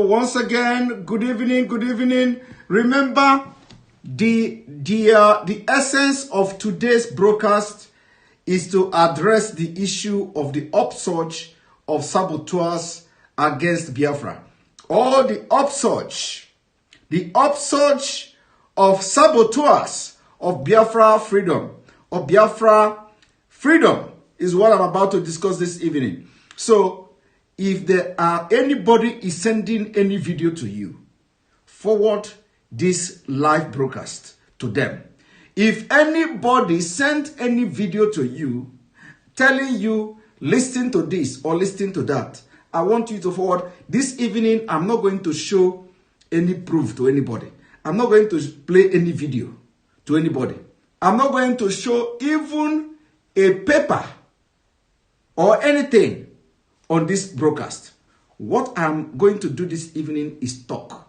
once again, good evening, good evening. Remember, the essence of today's broadcast is to address the issue of the upsurge of saboteurs against Biafra. Or the upsurge of saboteurs of Biafra freedom, of Biafra freedom is what I'm about to discuss this evening. So, if there are anybody is sending any video to you, forward this live broadcast to them. If anybody sent any video to you telling you, listen to this or listen to that, I want you to forward. This evening, I'm not going to show any proof to anybody. I'm not going to play any video to anybody. I'm not going to show even a paper or anything on this broadcast. What I'm going to do this evening is talk.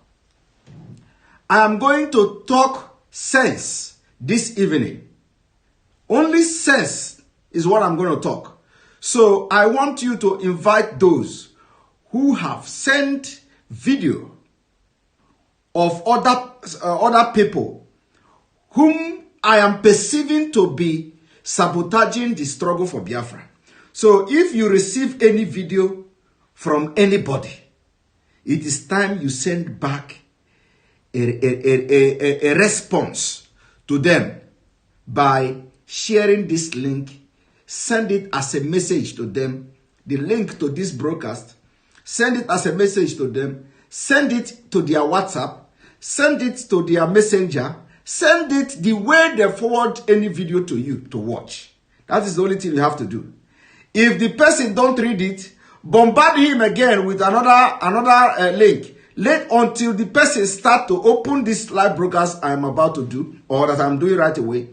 I am going to talk sense this evening. Only sense is what I'm going to talk. So I want you to invite those who have sent video of other people whom I am perceiving to be sabotaging the struggle for Biafra. So if you receive any video from anybody, it is time you send back a response to them by sharing this link. Send it as a message to them. The link to this broadcast. Send it as a message to them. Send it to their WhatsApp. Send it to their messenger. Send it the way they forward any video to you to watch. That is the only thing you have to do. If the person don't read it, bombard him again with another link. Let until the person start to open this live broadcast I am about to do, or that I'm doing right away,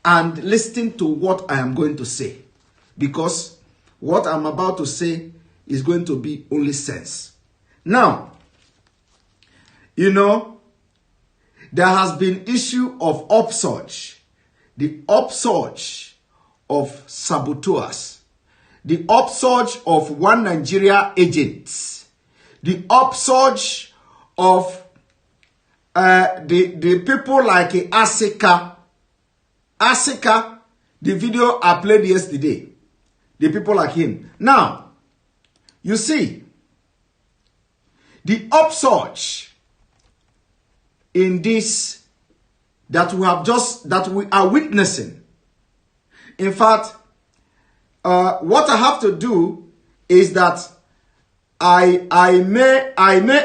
and listen to what I am going to say. Because what I'm about to say is going to be only sense. Now, you know, there has been issue of upsurge. The upsurge of saboteurs. The upsurge of one Nigeria agents. The upsurge of the people like Asika. Asika, the video I played yesterday. The people like him. Now, you see, the upsurge in this that we are witnessing. In fact, what I have to do is that I may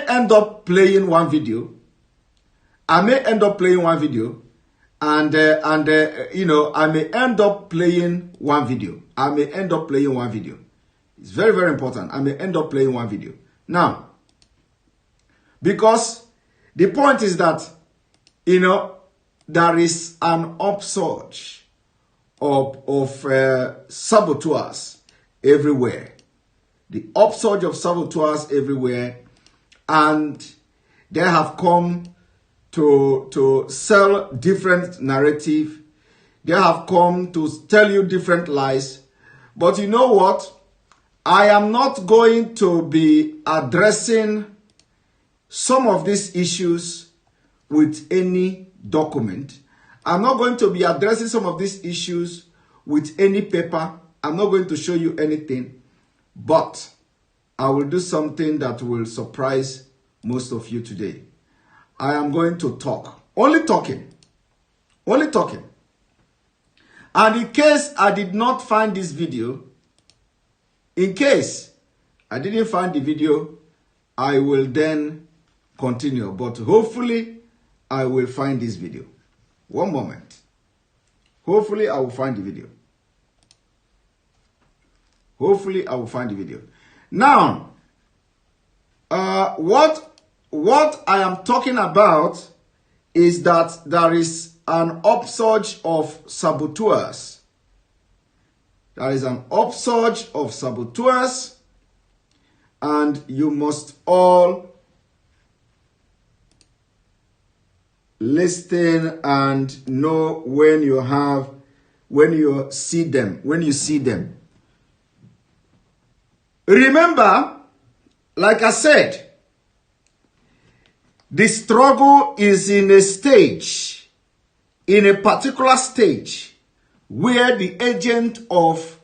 end up playing one video. I may end up playing one video, and you know, I may end up playing one video. I may end up playing one video. It's very, very important. I may end up playing one video. Now, because the point is that, you know, there is an upsurge of saboteurs everywhere. The upsurge of saboteurs everywhere, and they have come to sell different narrative. They have come to tell you different lies. But you know what? I am not going to be addressing some of these issues with any document. I'm not going to be addressing some of these issues with any paper. I'm not going to show you anything. But I will do something that will surprise most of you today. I am going to talk. Only talking. Only talking. And in case I did not find this video, in case I didn't find the video, I will then continue. But hopefully, I will find this video. One moment. Hopefully, I will find the video. Hopefully, I will find the video. Now, what I am talking about is that there is an upsurge of saboteurs. There is an upsurge of saboteurs, and you must all listen and know when you see them. Remember, like I said, The struggle is in a particular stage, where the agent of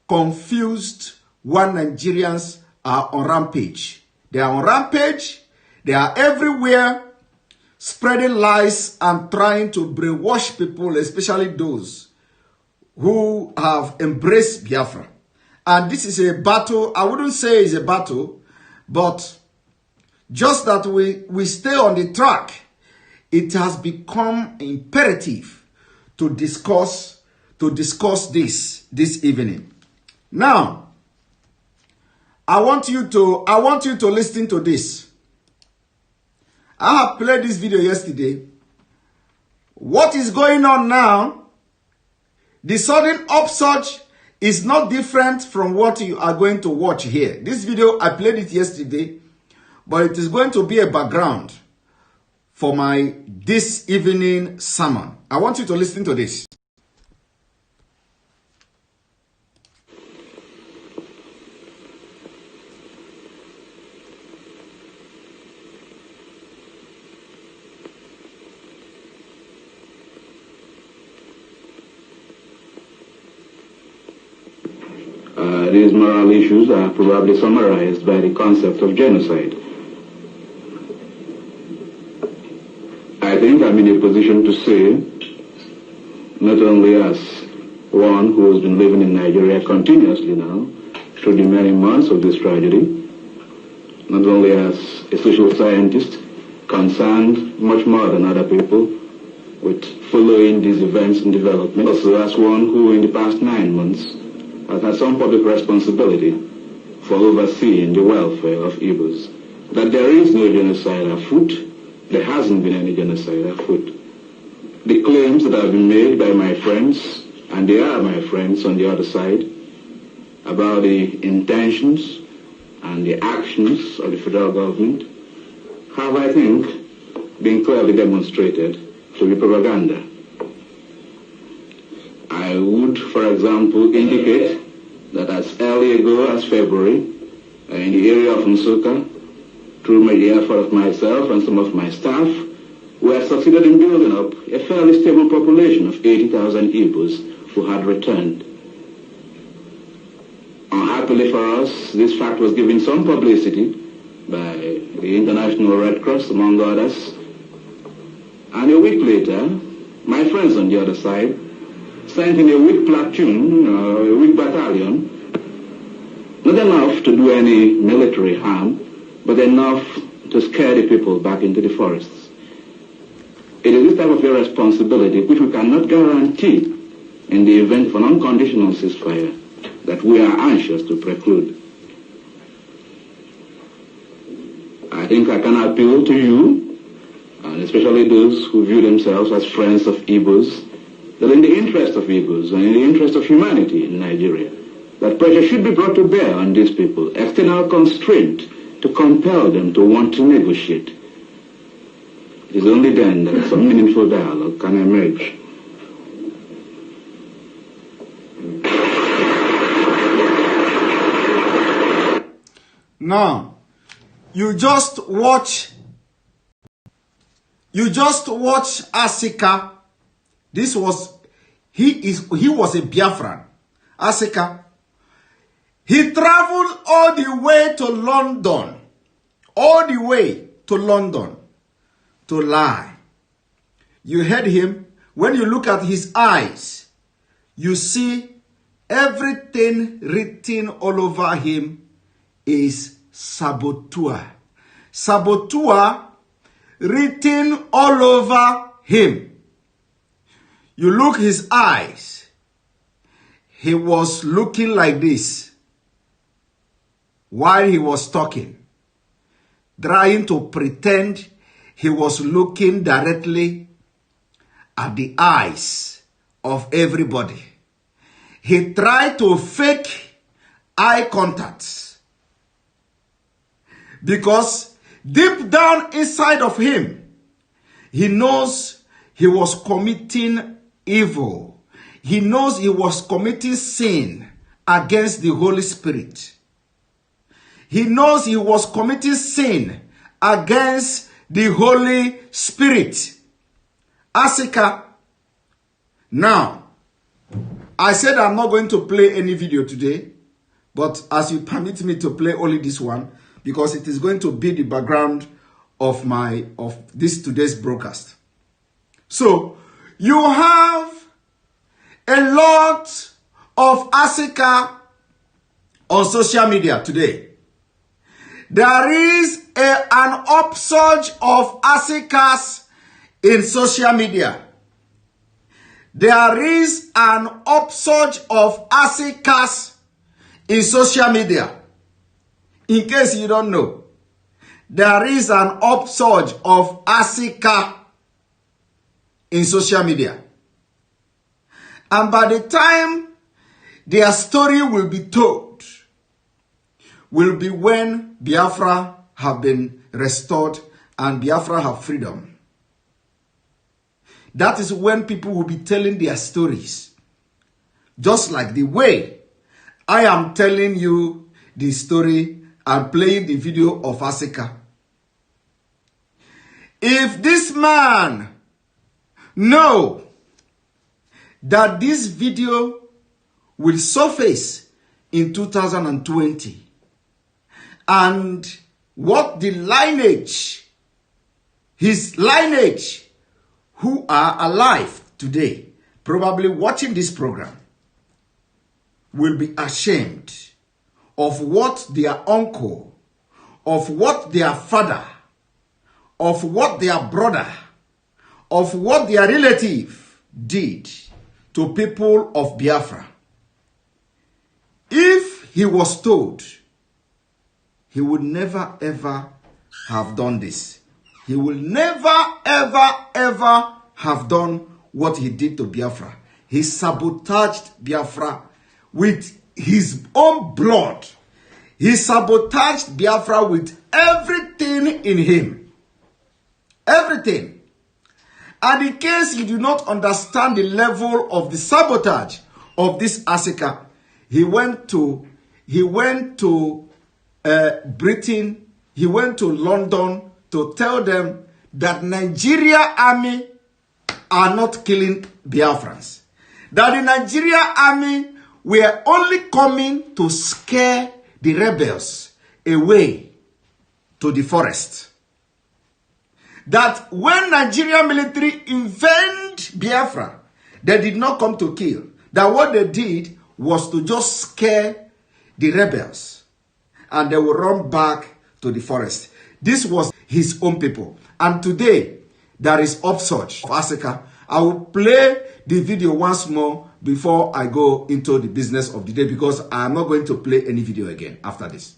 confused one Nigerians are on rampage. They are on rampage. They are everywhere, spreading lies and trying to brainwash people, especially those who have embraced Biafra. And this is a battle. I wouldn't say it's a battle, but just that we stay on the track. It has become imperative to discuss this evening. Now, I want you to listen to this. I have played this video yesterday. What is going on now? The sudden upsurge is not different from what you are going to watch here. This video, I played it yesterday, but it is going to be a background for my this evening sermon. I want you to listen to this. These moral issues are probably summarized by the concept of genocide. I think I'm in a position to say, not only as one who has been living in Nigeria continuously now, through the many months of this tragedy, not only as a social scientist concerned much more than other people with following these events and development, also as one who in the past 9 months has had some public responsibility for overseeing the welfare of Igbos. That there is no genocide afoot, there hasn't been any genocide afoot. The claims that have been made by my friends, and they are my friends on the other side, about the intentions and the actions of the federal government have, I think, been clearly demonstrated to be propaganda. I would, for example, indicate that as early ago as February, in the area of Nsukka, through the effort of myself and some of my staff, we have succeeded in building up a fairly stable population of 80,000 Igbos who had returned. Unhappily for us, this fact was given some publicity by the International Red Cross, among others. And a week later, my friends on the other side sent in a weak platoon, a weak battalion, not enough to do any military harm, but enough to scare the people back into the forests. It is this type of irresponsibility which we cannot guarantee in the event of an unconditional ceasefire that we are anxious to preclude. I think I can appeal to you, and especially those who view themselves as friends of Igbos, that in the interest of Igbos and in the interest of humanity in Nigeria, that pressure should be brought to bear on these people, external constraint to compel them to want to negotiate. It is only then that some meaningful dialogue can emerge. Now, you just watch Asika. He was a Biafran. Asika. He traveled all the way to London. To lie. You heard him. When you look at his eyes, you see everything written all over him is saboteur. Saboteur written all over him. You look his eyes. He was looking like this while he was talking, trying to pretend he was looking directly at the eyes of everybody. He tried to fake eye contact because deep down inside of him, he knows he was committing evil. He knows he was committing sin against the Holy Spirit. He knows he was committing sin against the Holy Spirit. Asika. Now, I said I'm not going to play any video today, but as you permit me to play only this one, because it is going to be the background of this today's broadcast. So, you have a lot of Asika on social media today. There is an upsurge of Asikas in social media. There is an upsurge of Asikas in social media. In case you don't know, there is an upsurge of Asika in social media. And by the time their story will be told, will be when Biafra have been restored and Biafra have freedom. That is when people will be telling their stories. Just like the way I am telling you the story and playing the video of Asika. If this man know that this video will surface in 2020, and what the lineage, his lineage, who are alive today, probably watching this program, will be ashamed of what their uncle, of what their father, of what their brother, of what their relative did to people of Biafra. If he was told, he would never ever have done this. He will never ever ever have done what he did to Biafra. He sabotaged Biafra with his own blood. He sabotaged Biafra with everything in him. Everything. And in case you do not understand the level of the sabotage of this Asika, he went to Britain, he went to London to tell them that Nigeria army are not killing Biafrans. That the Nigeria army were only coming to scare the rebels away to the forest. That when Nigeria military invade Biafra, they did not come to kill. That what they did was to just scare the rebels. And they will run back to the forest. This was his own people. And today, there is upsurge of Asika. I will play the video once more before I go into the business of the day, because I am not going to play any video again after this.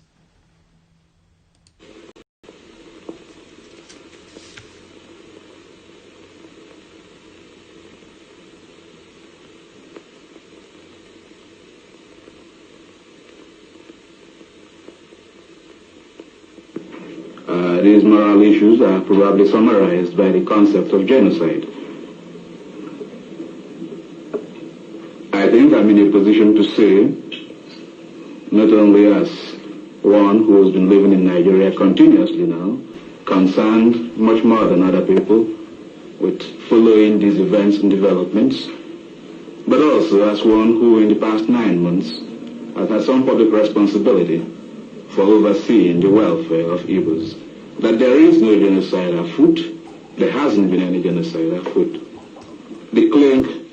These moral issues are probably summarized by the concept of genocide. I think I'm in a position to say, not only as one who has been living in Nigeria continuously now, concerned much more than other people with following these events and developments, but also as one who in the past 9 months has had some public responsibility for overseeing the welfare of Igbos, that there is no genocide afoot. There hasn't been any genocide afoot. The claim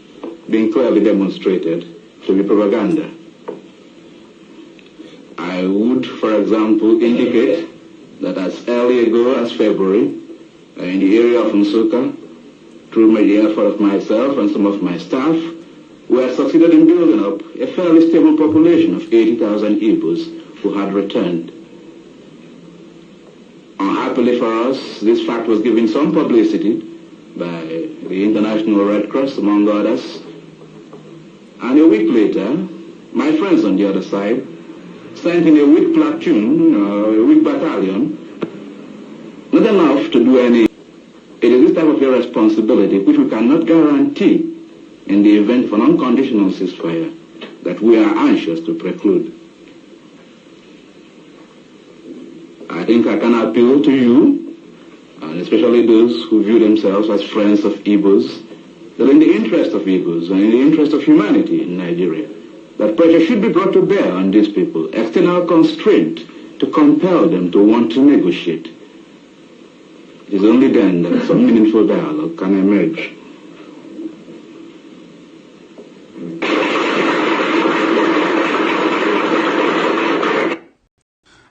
being clearly demonstrated to be propaganda. I would, for example, indicate that as early ago as February, in the area of Nsukka, through the effort of myself and some of my staff, we had succeeded in building up a fairly stable population of 80,000 Igbos who had returned. Unhappily for us, this fact was given some publicity by the International Red Cross, among others. And a week later, my friends on the other side sent in a weak platoon, a weak battalion, not enough to do any. It is this type of irresponsibility which we cannot guarantee in the event of an unconditional ceasefire that we are anxious to preclude. I think I can appeal to you, and especially those who view themselves as friends of Igbos, that in the interest of Igbos and in the interest of humanity in Nigeria, that pressure should be brought to bear on these people, external constraint to compel them to want to negotiate. It is only then that some meaningful dialogue can emerge.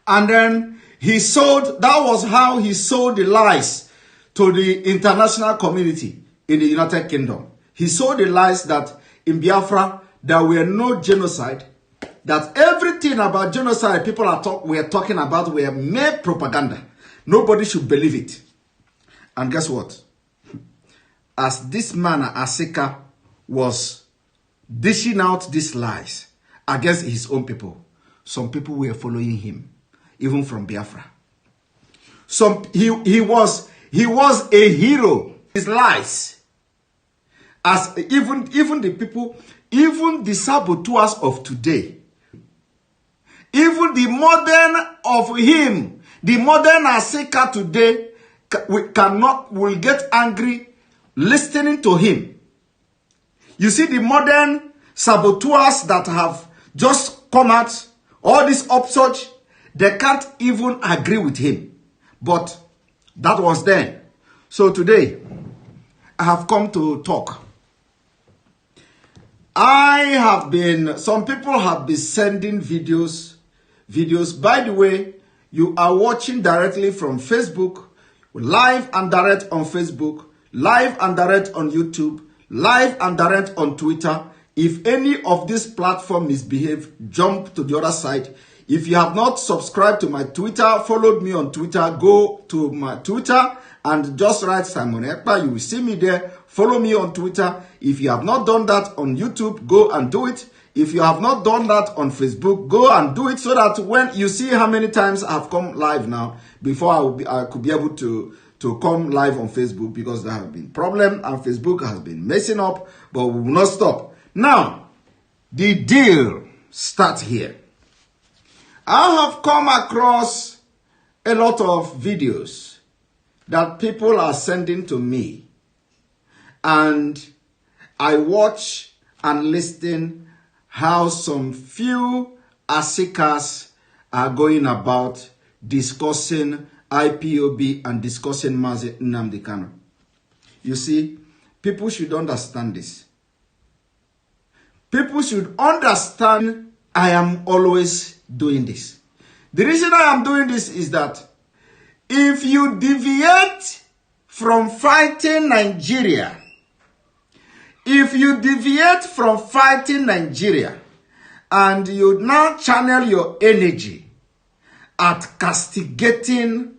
And then that was how he sold the lies to the international community in the United Kingdom. He sold the lies that in Biafra, there were no genocide, that everything about genocide people were talking about were mere propaganda. Nobody should believe it. And guess what? As this man, Asika, was dishing out these lies against his own people, some people were following him, even from Biafra. He was a hero. His lies, as even the people, even the saboteurs of today, even the modern of him, the modern Asika today, will get angry listening to him. You see, the modern saboteurs that have just come out, all this upsurge, they can't even agree with him. But that was then. So today, I have come to talk. Some people have been sending videos. By the way, you are watching directly from Facebook, live and direct on Facebook, live and direct on YouTube, live and direct on Twitter. If any of this platform misbehave, jump to the other side. If you have not subscribed to my Twitter, followed me on Twitter, go to my Twitter and just write Simon Ekpa. You will see me there. Follow me on Twitter. If you have not done that on YouTube, go and do it. If you have not done that on Facebook, go and do it so that when you see how many times I've come live now, before I could be able to come live on Facebook, because there have been problems and Facebook has been messing up, but we will not stop. Now, the deal starts here. I have come across a lot of videos that people are sending to me, and I watch and listen how some few Asikas are going about discussing IPOB and discussing Mazi Nnamdi Kanu. You see, people should understand this. People should understand I am always doing this. The reason I am doing this is that if you deviate from fighting Nigeria, and you now channel your energy at castigating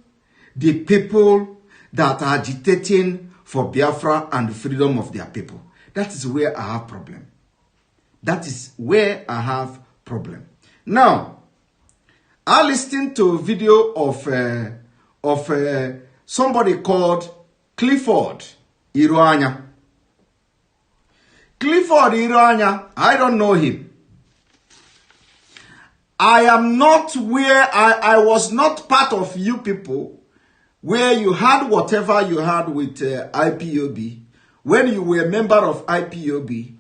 the people that are agitating for Biafra and the freedom of their people, that is where I have problem. Now, I listened to a video of somebody called Clifford Iruanya. Clifford Iruanya, I don't know him. I am not where I was not part of you people where you had whatever you had with IPOB. When you were a member of IPOB,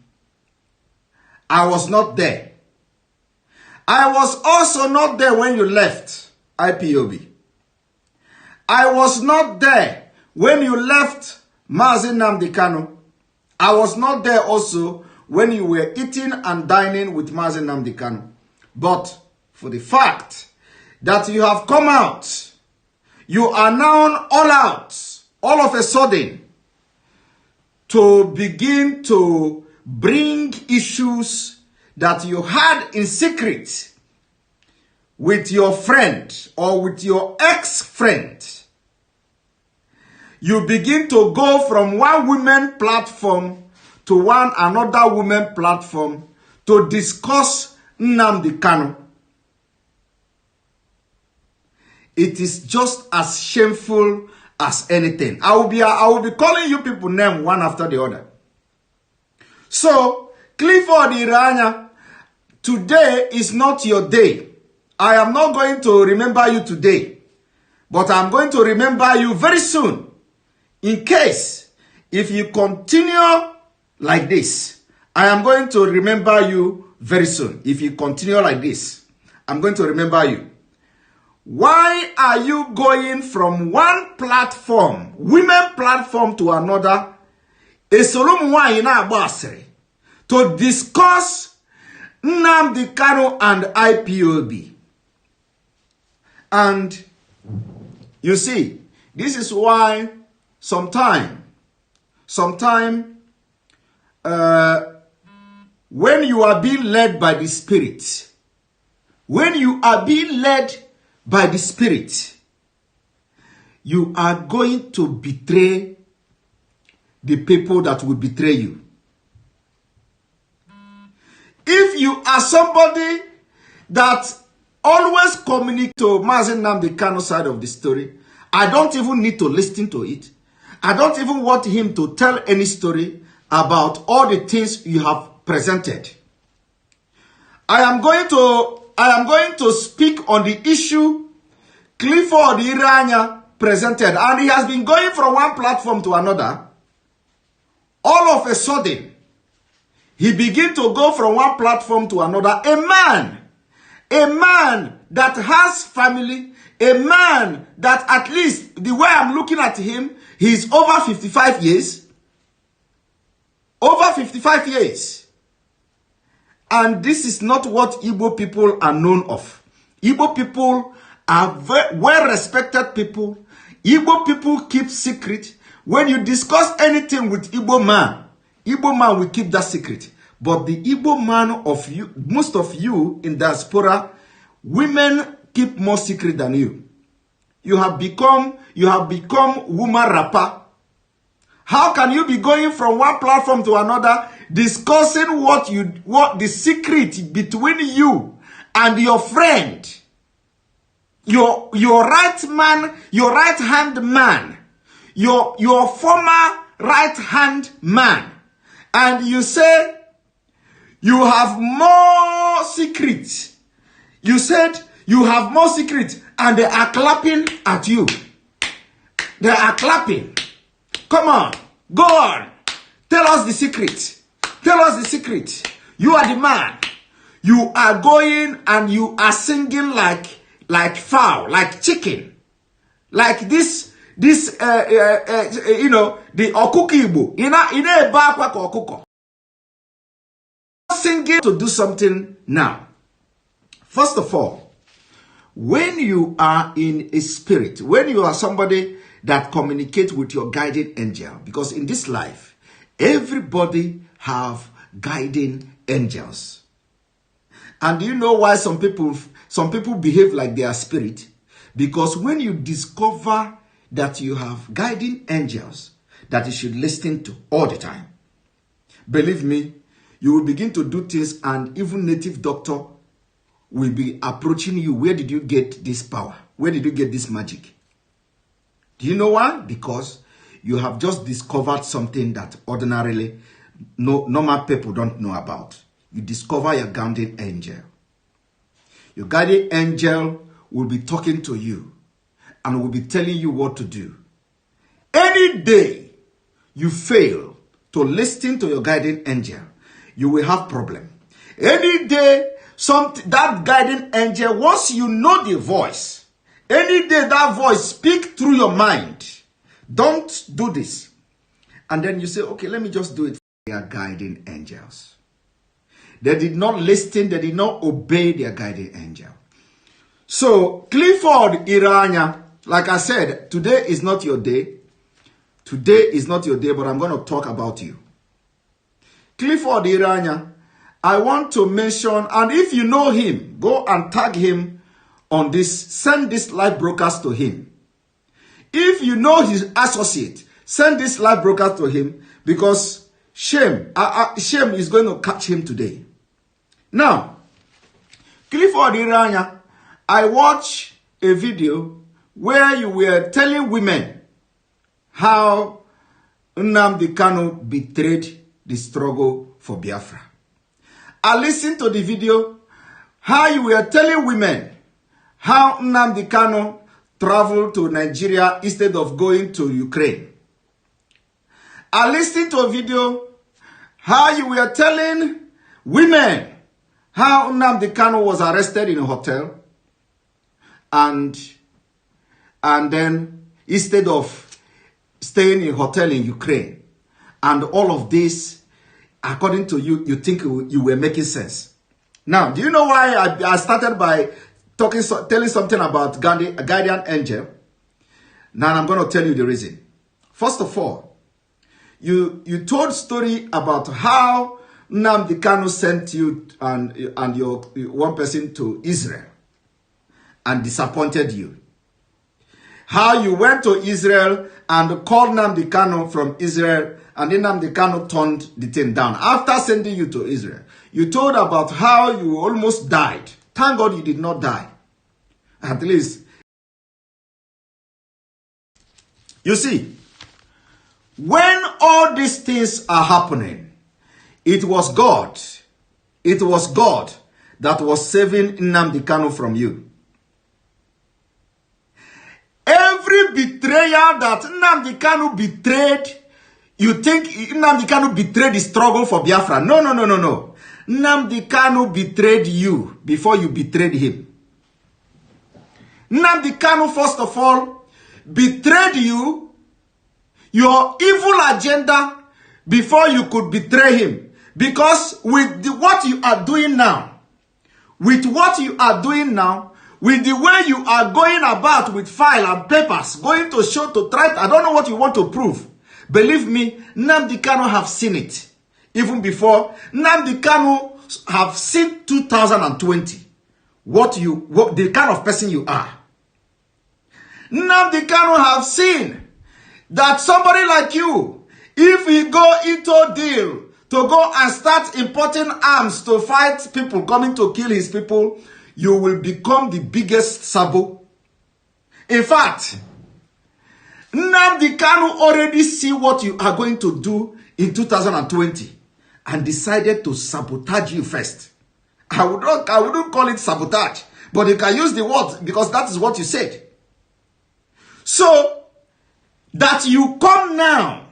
I was not there. I was also not there when you left IPOB. I was not there when you left Mazi Nnamdi Kanu. I was not there also when you were eating and dining with Mazi Nnamdi Kanu. But for the fact that you have come out, you are now all out, all of a sudden, to begin to bring issues that you had in secret with your friend or with your ex-friend. You begin to go from one women platform to another women platform to discuss Nnamdi Kanu. It is just as shameful as anything. I will be calling you people name one after the other. So, Clifford Iruanya, today is not your day. I am not going to remember you today, but I'm going to remember you very soon. In case, if you continue like this, I am going to remember you very soon. If you continue like this, I'm going to remember you. Why are you going from one platform, women platform, to another, to discuss Nnamdi Kanu and IPOB? And you see, this is why sometime, when you are being led by the Spirit, you are going to betray the people that will betray you. If you are somebody that always communicate to Mazi Nnamdi Kanu side of the story, I don't even need to listen to it. I don't even want him to tell any story about all the things you have presented. I am going to speak on the issue Clifford Iranya presented, and he has been going from one platform to another. All of a sudden, he began to go from one platform to another. A man that has family, a man that, at least the way I'm looking at him, he's over 55 years. Over 55 years. And this is not what Igbo people are known of. Igbo people are very well-respected people. Igbo people keep secret. When you discuss anything with Igbo man will keep that secret. But the Igbo man of you, most of you in diaspora, women keep more secret than you. You have become woman rapper. How can you be going from one platform to another discussing what the secret between you and your friend, your right man, your right hand man, your former right hand man, and you say you have more secret. You said you have more secret, and they are clapping at you. They are clapping. Come on, go on. Tell us the secret. Tell us the secret. You are the man. You are going and you are singing like fowl, like chicken, like this. The okukibo. Ina bakwa okuko. Singing to do something now. First of all, when you are in a spirit, when you are somebody that communicates with your guiding angel, because in this life, everybody have guiding angels. And do you know why some people behave like they are spirit? Because when you discover that you have guiding angels that you should listen to all the time, believe me, you will begin to do things, and even native doctor will be approaching you. Where did you get this power? Where did you get this magic? Do you know why? Because you have just discovered something that ordinarily normal people don't know about. You discover your guardian angel. Your guardian angel will be talking to you and will be telling you what to do. Any day you fail to listen to your guardian angel, you will have problem. Any day that guiding angel, once you know the voice, any day that voice speak through your mind, don't do this. And then you say, okay, let me just do it. They are guiding angels. They did not listen. They did not obey their guiding angel. So Clifford Iranya, like I said, today is not your day. Today is not your day, but I'm going to talk about you. Clifford Iranya, I want to mention, and if you know him, go and tag him on this, send this live broadcast to him. If you know his associate, send this live broadcast to him, because shame is going to catch him today. Now, Clifford Iranya, I watched a video where you were telling women how Nnamdi Kanu betrayed the struggle for Biafra. I listened to the video how you were telling women how Nnamdi Kanu traveled to Nigeria instead of going to Ukraine. I listened to a video how you were telling women how Nnamdi Kanu was arrested in a hotel, and then instead of staying in a hotel in Ukraine, and all of this, according to you, you think you were making sense. Now, do you know why I started by telling something about a guardian angel? Now I'm going to tell you the reason. First of all, you told story about how Nnamdi Kanu sent you and your one person to Israel and disappointed you. How you went to Israel and called Nnamdi Kanu from Israel, and then Nnamdi Kanu turned the thing down. After sending you to Israel, you told about how you almost died. Thank God you did not die. At least. You see, when all these things are happening, it was God that was saving Nnamdi Kanu from you. Every betrayal that Nnamdi Kanu betrayed, you think Nnamdi Kanu betrayed the struggle for Biafra. No. Nnamdi Kanu betrayed you before you betrayed him. Nnamdi Kanu, first of all, betrayed you, your evil agenda, before you could betray him. Because with what you are doing now, with the way you are going about with file and papers, going to show to try, I don't know what you want to prove. Believe me, Nnamdi Kanu have seen it. Even before, Nnamdi Kanu have seen 2020. What the kind of person you are. Nnamdi Kanu have seen that somebody like you, if he go into deal to go and start importing arms to fight people coming to kill his people, you will become the biggest sabo. In fact, Nnamdi Kanu already see what you are going to do in 2020 and decided to sabotage you first. I wouldn't call it sabotage, but you can use the word because that is what you said. So, that you come now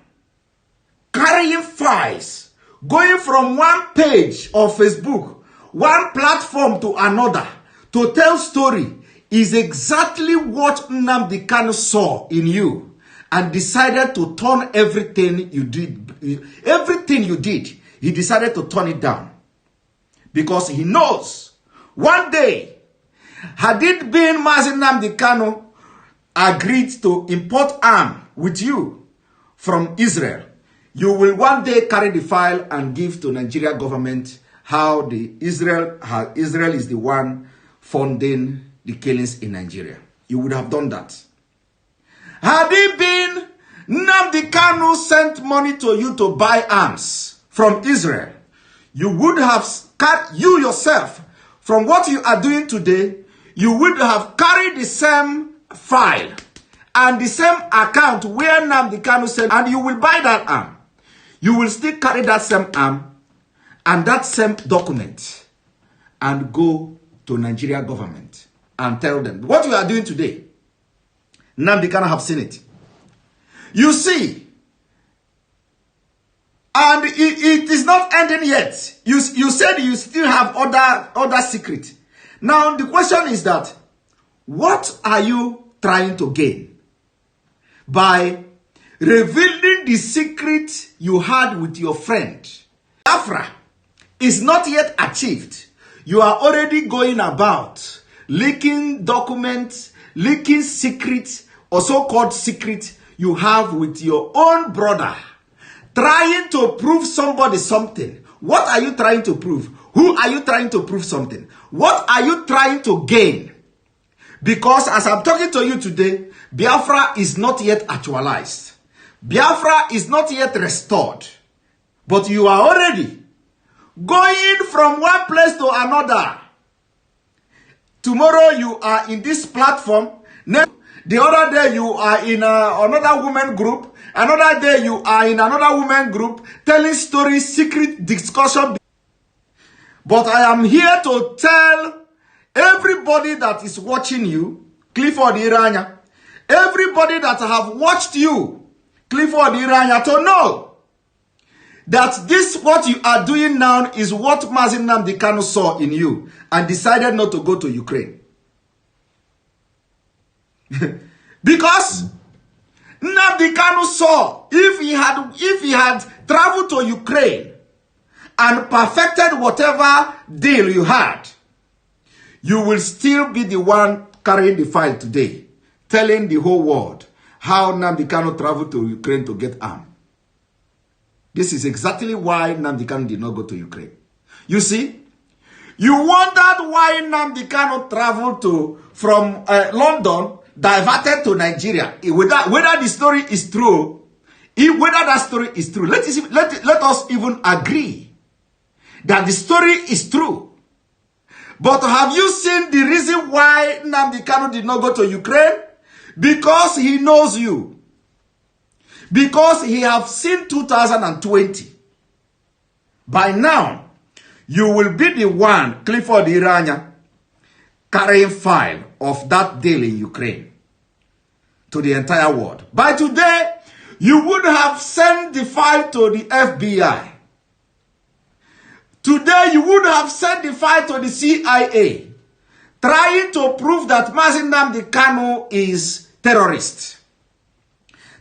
carrying files, going from one page of Facebook, one platform to another, to tell story, is exactly what Nnamdi Kanu saw in you and decided to turn everything you did. Everything you did, he decided to turn it down. Because he knows one day, had it been Mazi Nnamdi Kanu agreed to import arms with you from Israel, you will one day carry the file and give to Nigeria government how Israel is the one funding the killings in Nigeria. You would have done that. Had it been Nnamdi Kanu sent money to you to buy arms from Israel, you would have cut you yourself from what you are doing today. You would have carried the same file and the same account where Nnamdi Kanu sent, and you will buy that arm. You will still carry that same arm and that same document and go to Nigeria government and tell them what you are doing today. Nnamdi Kanu have seen it. You see, and it is not ending yet. You said you still have other secret. Now the question is that, what are you trying to gain by revealing the secret you had with your friend? Biafra is not yet achieved. You are already going about leaking documents, leaking secrets, or so-called secrets you have with your own brother, trying to prove somebody something. What are you trying to prove? Who are you trying to prove something? What are you trying to gain? Because as I'm talking to you today, Biafra is not yet actualized. Biafra is not yet restored. But you are already going from one place to another. Tomorrow you are in this platform. The other day you are in another women group. Another day you are in another women group telling stories, secret discussion. But I am here to tell everybody that is watching you, Clifford Iranya, everybody that have watched you, Clifford Iranya, to know that this what you are doing now is what Mazi Nnamdi Kanu saw in you and decided not to go to Ukraine. Because Nnamdi Kanu saw if he had traveled to Ukraine and perfected whatever deal you had, you will still be the one carrying the file today, telling the whole world how Nnamdi Kanu traveled to Ukraine to get armed. This is exactly why Nnamdi Kanu did not go to Ukraine. You see, you wondered why Nnamdi Kanu traveled from London, diverted to Nigeria. Whether the story is true, whether that story is true, let us even agree that the story is true. But have you seen the reason why Nnamdi Kanu did not go to Ukraine? Because he knows you. Because he have seen 2020. By now, you will be the one, Clifford Iranya, carrying file of that deal in Ukraine to the entire world. By today, you would have sent the file to the FBI. Today, you would have sent the file to the CIA, trying to prove that Mazi Nnamdi Kanu is terrorist.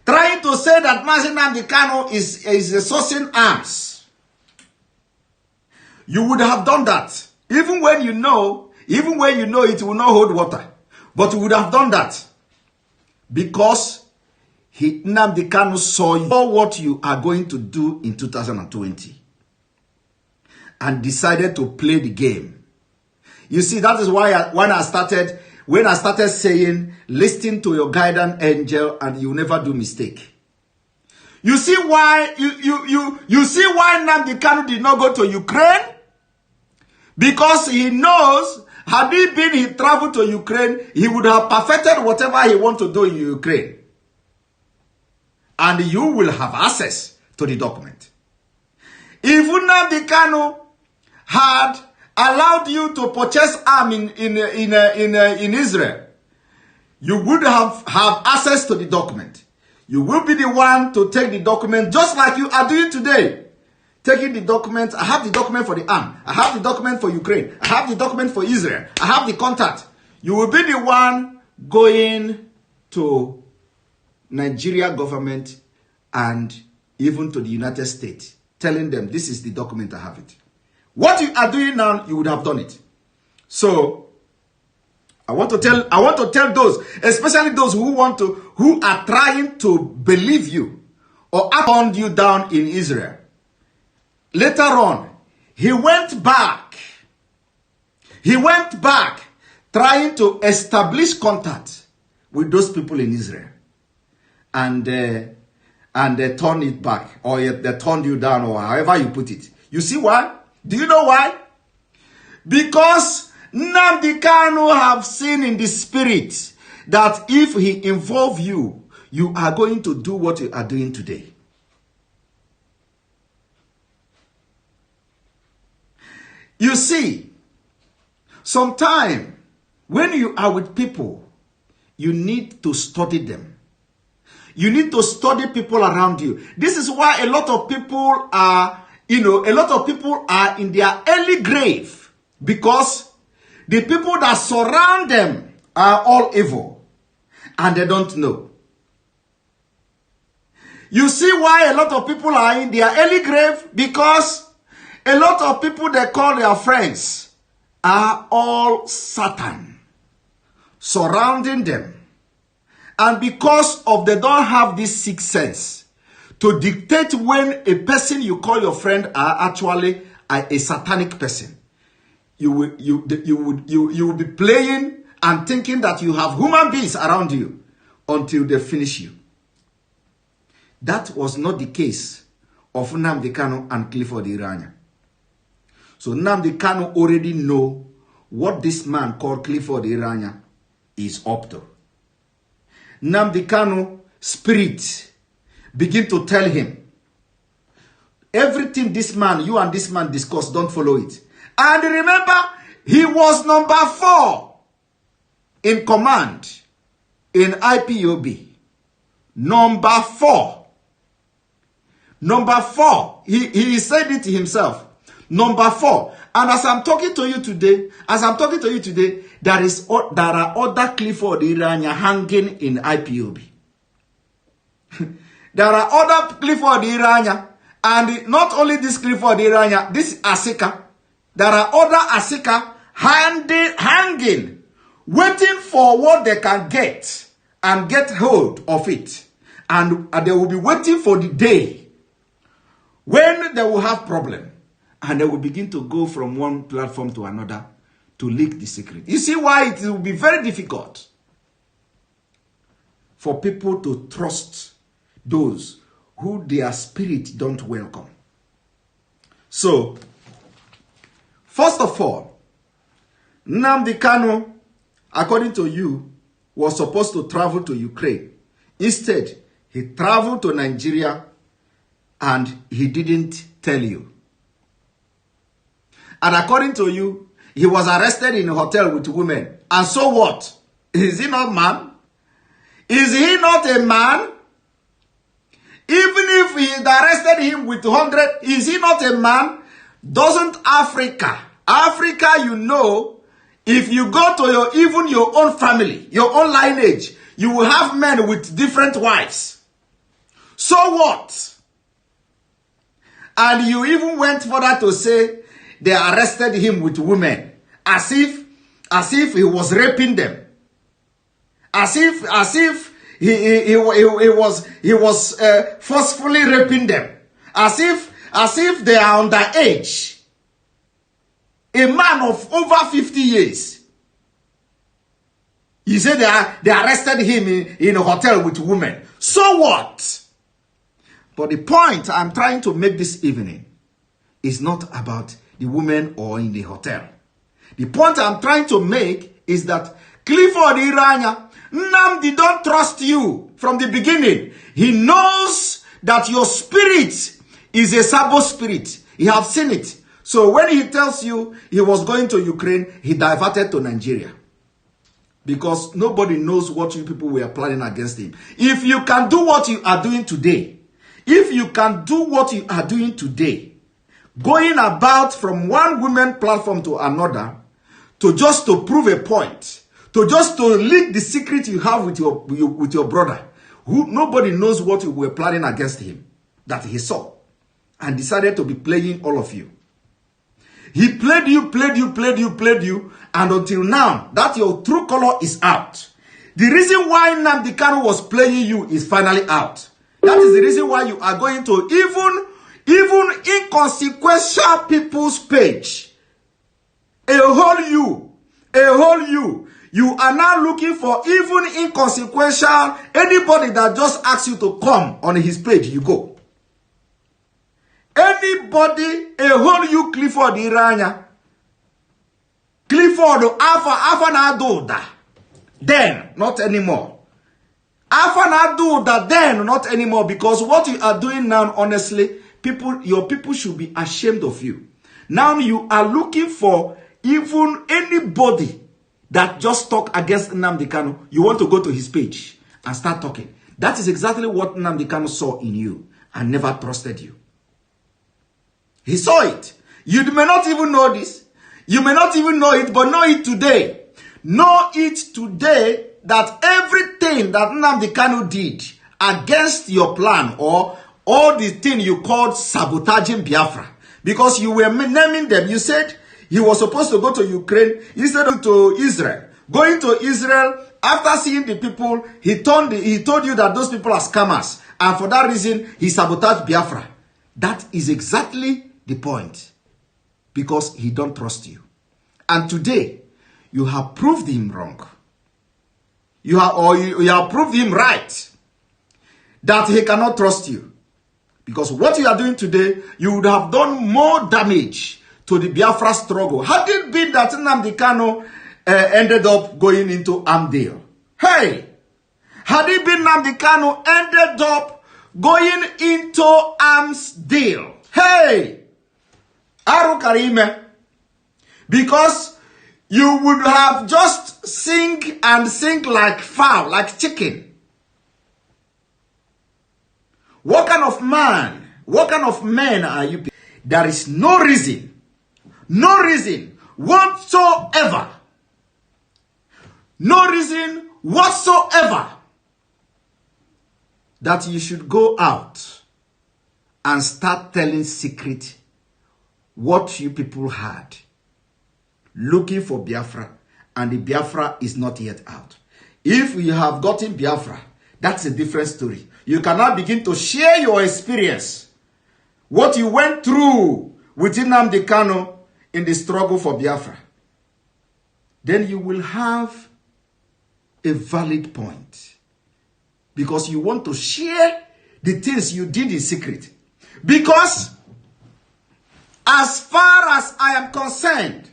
Trying to say that Mazi Nnamdi Kanu is sourcing arms. You would have done that. Even when you know it will not hold water. But you would have done that. Because Nnamdi Kanu saw what you are going to do in 2020. And decided to play the game. You see, that is why when I started saying, listen to your guidance angel and you never do mistake. You see why you see why Nnamdi Kanu did not go to Ukraine? Because he knows, had he traveled to Ukraine, he would have perfected whatever he wants to do in Ukraine. And you will have access to the document. If Nnamdi Kanu had allowed you to purchase arms in Israel, you would have access to the document. You will be the one to take the document just like you are doing today. Taking the document, I have the document for the arm. I have the document for Ukraine. I have the document for Israel. I have the contact. You will be the one going to Nigeria government and even to the United States, telling them this is the document, I have it. What you are doing now, you would have done it. So, I want to tell those, especially those who are trying to believe you or hunt you down in Israel. Later on, he went back trying to establish contact with those people in Israel. And they turned it back, or they turned you down, or however you put it. You see why? Do you know why? Because Nnamdi Kanu have seen in the spirit that if he involve you, you are going to do what you are doing today. You see, sometimes when you are with people, you need to study them. You need to study people around you. This is why a lot of people are in their early grave, because the people that surround them are all evil and they don't know. You see why a lot of people are in their early grave? Because a lot of people they call their friends are all Satan surrounding them. And because of they don't have this sixth sense to dictate when a person you call your friend are actually a satanic person. You will be playing and thinking that you have human beings around you until they finish you. That was not the case of Nnamdi Kanu and Clifford Iranya. So Nnamdi Kanu already know what this man called Clifford Iranya is up to. Nnamdi Kanu spirit begin to tell him, everything this man, you and this man discuss, don't follow it. And remember, he was number 4 in command in IPOB. Number 4. Number 4, he said it himself. Number 4, and as I'm talking to you today, there are other Clifford Iranya hanging in IPOB. There are other Clifford Iranya, and not only this Clifford Iranya, this Asika. There are other Asika hanging, waiting for what they can get and get hold of it. And they will be waiting for the day when they will have problem. And they will begin to go from one platform to another to leak the secret. You see why it will be very difficult for people to trust those who their spirit don't welcome. So, first of all, Nnamdi Kanu, according to you, was supposed to travel to Ukraine. Instead, he traveled to Nigeria and he didn't tell you. And according to you, he was arrested in a hotel with women. And so what? Is he not man? Is he not a man? Even if he arrested him with 100, is he not a man? Doesn't Africa, you know, if you go to even your own family, your own lineage, you will have men with different wives. So what? And you even went further to say they arrested him with women, as if he was raping them, as if he was forcefully raping them, as if they are underage. A man of over 50 years. You say they arrested him in a hotel with women. So what? But the point I'm trying to make this evening is not about the women or in the hotel. The point I'm trying to make is that Clifford Iranya, Nnamdi don't trust you from the beginning. He knows that your spirit is a Sabo spirit. He have seen it. So when he tells you he was going to Ukraine, he diverted to Nigeria. Because nobody knows what you people were planning against him. If you can do what you are doing today, going about from one women platform to another, to prove a point, to leak the secret you have with your brother, who nobody knows what you were planning against him, that he saw, and decided to be playing all of you. He played you, and until now, that your true color is out. The reason why Nnamdi Kanu was playing you is finally out. That is the reason why you are going to even inconsequential people's page. A whole you. You are now looking for even inconsequential, anybody that just asks you to come on his page, you go. Anybody, a whole you, Clifford Iranya. Clifford, Alpha na do that. Then, not anymore. Alpha na do that, then, not anymore. Because what you are doing now, honestly, your people should be ashamed of you. Now you are looking for even anybody that just talk against Nnamdi Kanu. You want to go to his page and start talking. That is exactly what Nnamdi Kanu saw in you and never trusted you. He saw it. You may not even know this. You may not even know it, but know it today. Know it today that everything that Nnamdi Kanu did against your plan, or all the thing you called sabotaging Biafra, because you were naming them. You said he was supposed to go to Ukraine instead of to Israel. Going to Israel, after seeing the people, he told you that those people are scammers. And for that reason, he sabotaged Biafra. That is exactly the point. Because he don't trust you. And today, you have proved him wrong. You have proved him right. That he cannot trust you. Because what you are doing today, you would have done more damage to the Biafra struggle. Had it been that Nnamdi Kanu ended up going into Amdale? Hey! Had it been Nnamdi Kanu ended up going into Amsdale? Hey! Aru Karime. Because you would have just sing like fowl, like chicken. What kind of man What kind of men are you? There is no reason whatsoever, that you should go out and start telling secret what you people had, looking for Biafra, and the Biafra is not yet out. If you have gotten Biafra, that's a different story. You cannot begin to share your experience, what you went through with Nnamdi Kanu in the struggle for Biafra. Then you will have a valid point, because you want to share the things you did in secret. Because as far as I am concerned,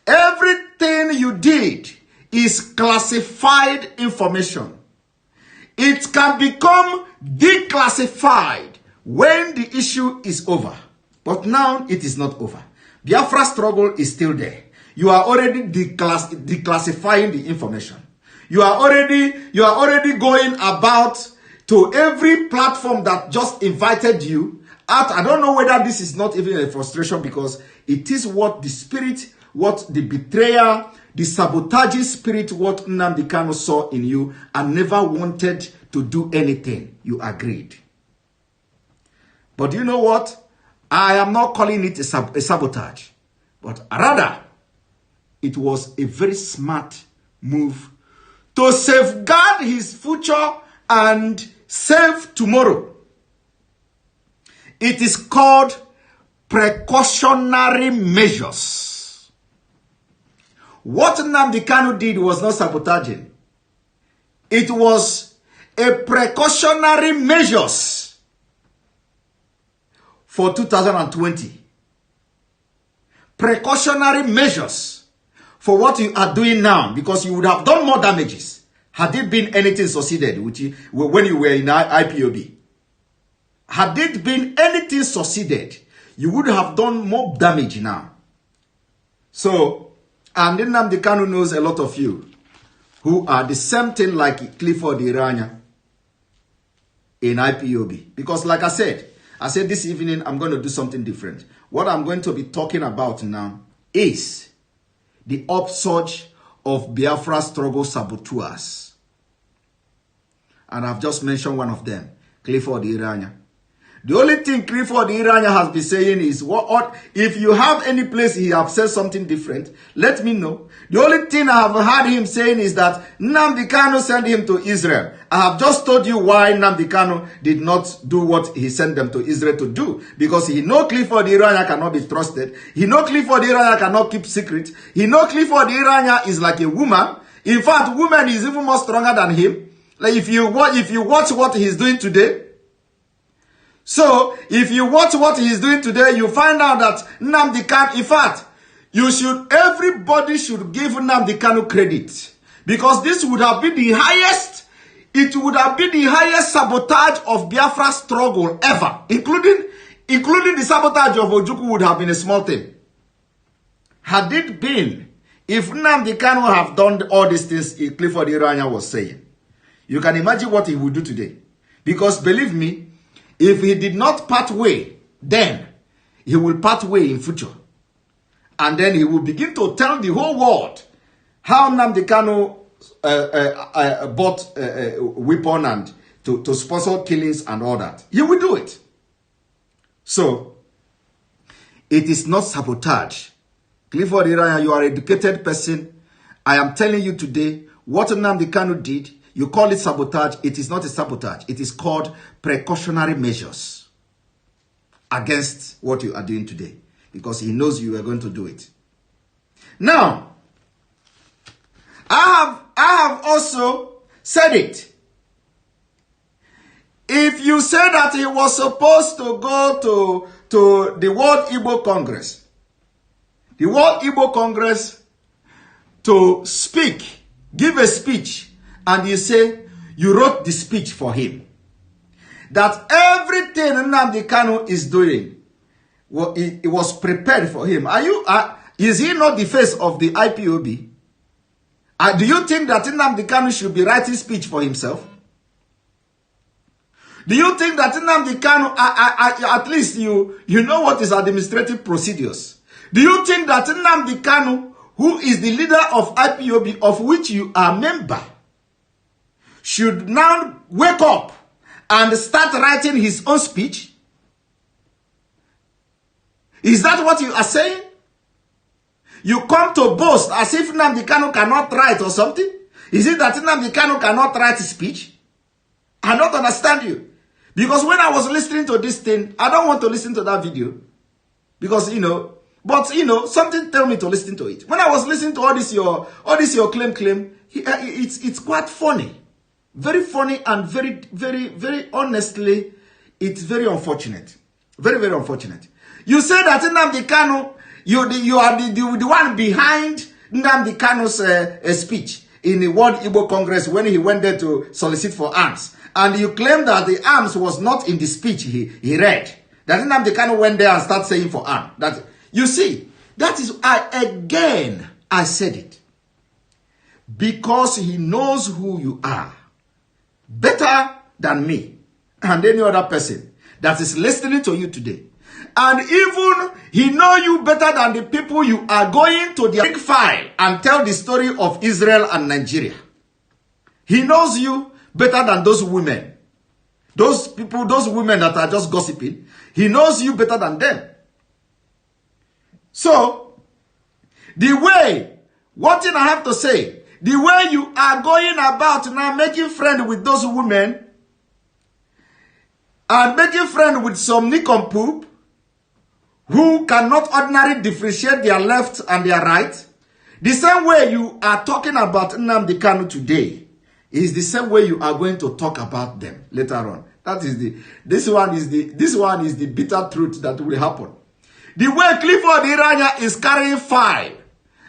everything you did is classified information. It can become declassified when the issue is over. But now it is not over. Biafra struggle is still there. You are already declassifying the information. You are already going about to every platform that just invited you out. I don't know whether this is not even a frustration, because it is what the spirit, what the betrayer, the sabotaging spirit, what Nnamdi Kanu saw in you and never wanted to do anything. You agreed. But you know what? I am not calling it a sabotage, but rather it was a very smart move to safeguard his future and save tomorrow. It is called precautionary measures. What Nnamdi Kanu did was not sabotaging. It was a precautionary measures for 2020. Precautionary measures for what you are doing now, because you would have done more damages had it been anything succeeded with you when you were in IPOB. Had it been anything succeeded, you would have done more damage now. So, and then Nnamdi Kanu knows a lot of you who are the same thing like Clifford Iranya in IPOB. Because like I said this evening, I'm going to do something different. What I'm going to be talking about now is the upsurge of Biafra struggle saboteurs. And I've just mentioned one of them, Clifford Iranya. The only thing Clifford Iranya has been saying is, what if you have any place he have said something different, let me know. The only thing I have heard him saying is that Nnamdi Kanu sent him to Israel. I have just told you why Nnamdi Kanu did not do what he sent them to Israel to do. Because he know Clifford Iranya cannot be trusted. He know Clifford Iranya cannot keep secret. He know Clifford Iranya is like a woman. In fact, woman is even more stronger than him. Like if you watch what he's doing today. So, if you watch what he's doing today, you find out that Nnamdi Kanu, in fact, everybody should give Nnamdi Kanu credit. Because this would have been the highest, it would have been the highest sabotage of Biafra struggle ever. Including the sabotage of Ojukwu would have been a small thing. Had it been, if Nnamdi Kanu have done all these things Clifford Iranya was saying, you can imagine what he would do today. Because believe me, if he did not part way, then he will part way in future. And then he will begin to tell the whole world how Nnamdi Kanu bought a weapon and to sponsor killings and all that. He will do it. So, it is not sabotage. Clifford Iranya, you are an educated person. I am telling you today, what Nnamdi Kanu did, you call it sabotage. It is not a sabotage. It is called precautionary measures against what you are doing today. Because he knows you are going to do it. Now, I have also said it. If you say that he was supposed to go to the World Igbo Congress, the World Igbo Congress to speak, give a speech, and you say you wrote the speech for him, that everything Nnamdi Kanu is doing, it was prepared for him. Is he not the face of the IPOB? Do you think that Nnamdi Kanu should be writing speech for himself? Do you think that Nnamdi Kanu, at least you know what is administrative procedures? Do you think that Nnamdi Kanu, who is the leader of IPOB, of which you are a member, should now wake up and start writing his own speech? Is that what you are saying? You come to boast as if Nnamdi Kanu cannot write or something? Is it that Nnamdi Kanu cannot write his speech? I don't understand you. Because when I was listening to this thing, I don't want to listen to that video. Because, but, something tell me to listen to it. When I was listening to all this your claim, it's quite funny. Very funny and very, very, very honestly, it's very unfortunate. Very, very unfortunate. You say that Nnamdi Kanu, you are the one behind Nnamdi Kanu's speech in the World Igbo Congress when he went there to solicit for arms. And you claim that the arms was not in the speech he read. That Nnamdi Kanu went there and started saying for arms. That, you see, that is, I said it. Because he knows who you are. Better than me and any other person that is listening to you today. And even he knows you better than the people you are going to their big file and tell the story of Israel and Nigeria. He knows you better than those women. Those people, those women that are just gossiping. He knows you better than them. So, the way, one thing I have to say, the way you are going about now making friends with those women and making friends with some nincompoop who cannot ordinarily differentiate their left and their right, the same way you are talking about Nnamdi Kanu today is the same way you are going to talk about them later on. That is this one is the bitter truth that will happen. The way Clifford Iranya is carrying file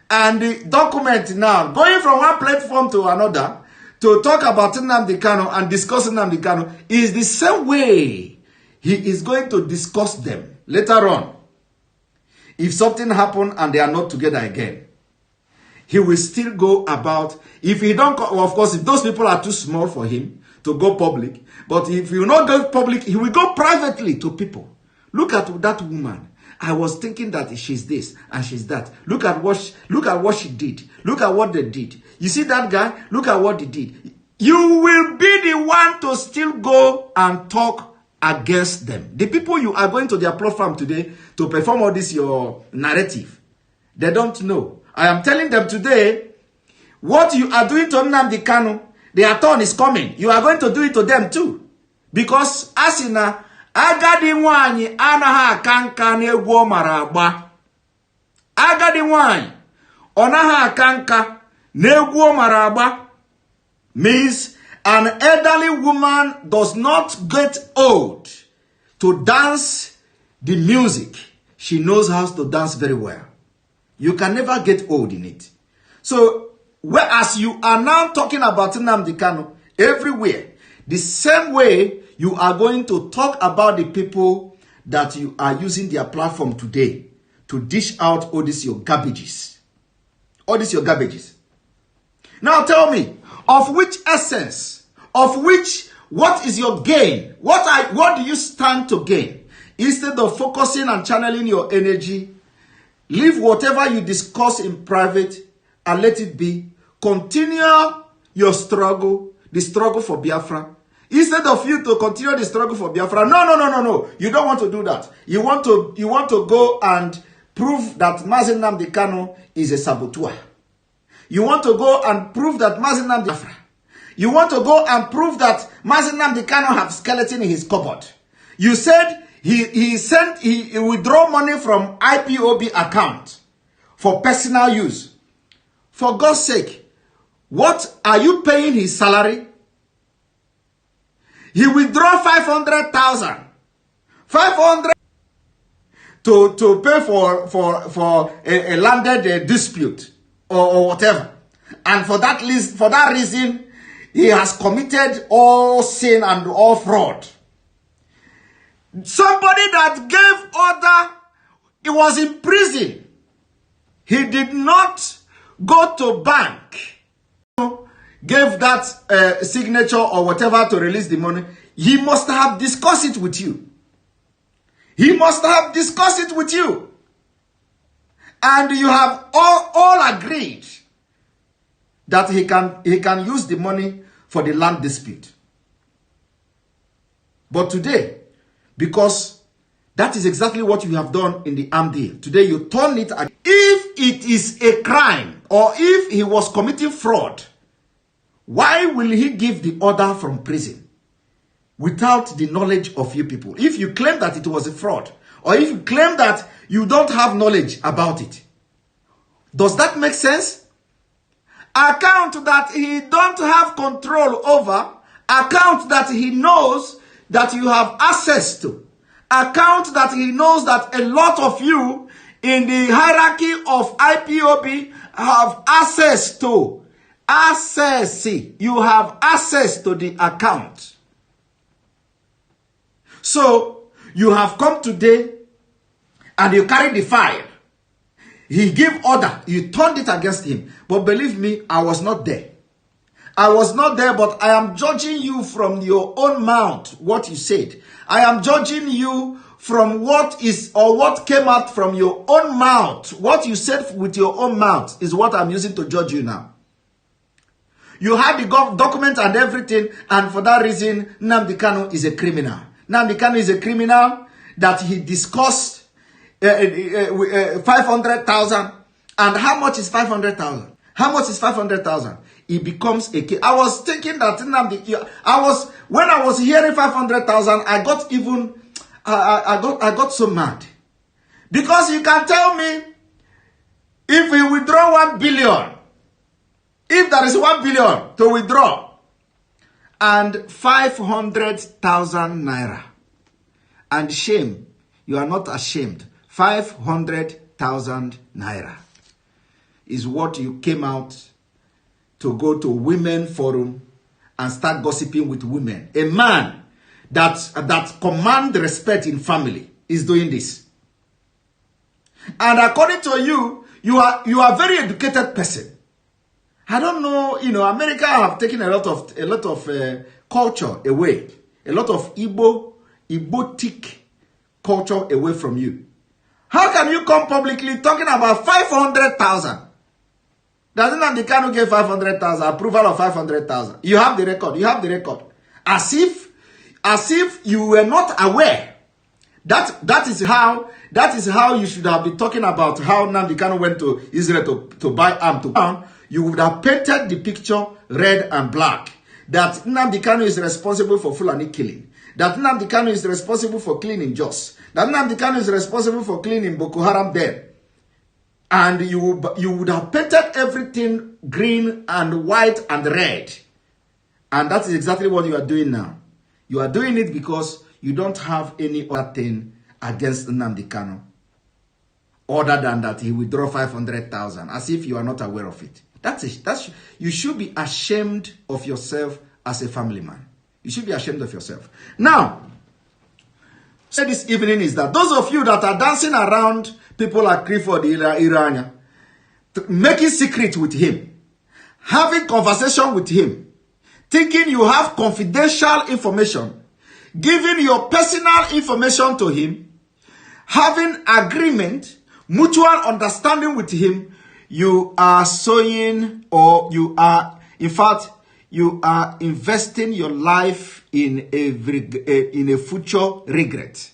and the document now, going from one platform to another to talk about Nnamdi Kanu and discuss Nnamdi Kanu is the same way he is going to discuss them later on. If something happens and they are not together again, he will still go about. If he don't, of course, if those people are too small for him to go public, but if you not go public, he will go privately to people. Look at that woman. I was thinking that she's this and she's that. Look at what she did. Look at what they did. You see that guy? Look at what he did. You will be the one to still go and talk against them. The people you are going to their platform today to perform all this your narrative, they don't know. I am telling them today, what you are doing to Nnamdi Kanu, their turn is coming. You are going to do it to them too. Because Asina, agadi nwanyi anaghị aka nka n'egwu ọ mara agba. Agadi nwanyi onaghị aka nka n'egwu ọ mara agba means an elderly woman does not get old to dance the music. She knows how to dance very well. You can never get old in it. So, whereas you are now talking about Nnamdi Kanu everywhere, the same way you are going to talk about the people that you are using their platform today to dish out all these your garbages. All these your garbages. Now tell me, of which essence, what is your gain? What do you stand to gain? Instead of focusing and channeling your energy, leave whatever you discuss in private and let it be. Continue your struggle, the struggle for Biafra. Instead of you to continue the struggle for Biafra, no. You don't want to do that. You want to go and prove that Mazi Nnamdi Kanu is a saboteur. You want to go and prove that Mazi Nnamdi Biafra. You want to go and prove that Mazi Nnamdi Kanu have skeleton in his cupboard. You said he withdraw money from IPOB account for personal use. For God's sake, what are you paying his salary? He withdraw 500,000. 500 to pay for a landed dispute or whatever. And for that reason, he has committed all sin and all fraud. Somebody that gave order, he was in prison. He did not go to bank, gave that signature or whatever to release the money. he must have discussed it with you. He must have discussed it with you. And you have all agreed that he can use the money for the land dispute. But today, because that is exactly what you have done in the arm deal, today you turn it again. If it is a crime or if he was committing fraud, why will he give the order from prison without the knowledge of you people? If you claim that it was a fraud, or if you claim that you don't have knowledge about it, does that make sense? Account that he don't have control over, account that he knows that you have access to, account that he knows that a lot of you in the hierarchy of IPOB have access to. You have access to the account. So, you have come today and you carry the file. He gave order. You turned it against him. But believe me, I was not there. I was not there, but I am judging you from your own mouth, what you said. I am judging you from what came out from your own mouth. What you said with your own mouth is what I'm using to judge you now. You have the document and everything, and for that reason, Nnamdi Kanu is a criminal. Nnamdi Kanu is a criminal that he discussed 500,000. And how much is 500,000? How much is 500,000? It becomes a case. I was thinking that when I was hearing 500,000, I got even, I got so mad. Because you can tell me, if we withdraw 1 billion, if there is 1 billion to withdraw, and 500,000 naira, and shame, you are not ashamed, 500,000 naira is what you came out to go to women forum and start gossiping with women. A man that command respect in family is doing this. And according to you, you are a very educated person. I don't know, America have taken a lot of culture away. A lot of Igbotic culture away from you. How can you come publicly talking about 500,000? Doesn't Nnamdi Kanu get 500,000, approval of 500,000? You have the record. You have the record. As if you were not aware. That is how you should have been talking about how Nnamdi Kanu went to Israel to buy arms. You would have painted the picture red and black. That Nnamdi Kanu is responsible for Fulani killing. That Nnamdi Kanu is responsible for cleaning Jos. That Nnamdi Kanu is responsible for cleaning Boko Haram there. And you would have painted everything green and white and red. And that is exactly what you are doing now. You are doing it because you don't have any other thing against Nnamdi Kanu. Other than that, he withdraw 500,000. As if you are not aware of it. You should be ashamed of yourself as a family man. You should be ashamed of yourself. Now, say this evening is that those of you that are dancing around people like Clifford Irania, making secret with him, having conversation with him, thinking you have confidential information, giving your personal information to him, having agreement, mutual understanding with him, you are sowing, or you are, in fact, you are investing your life in a future regret.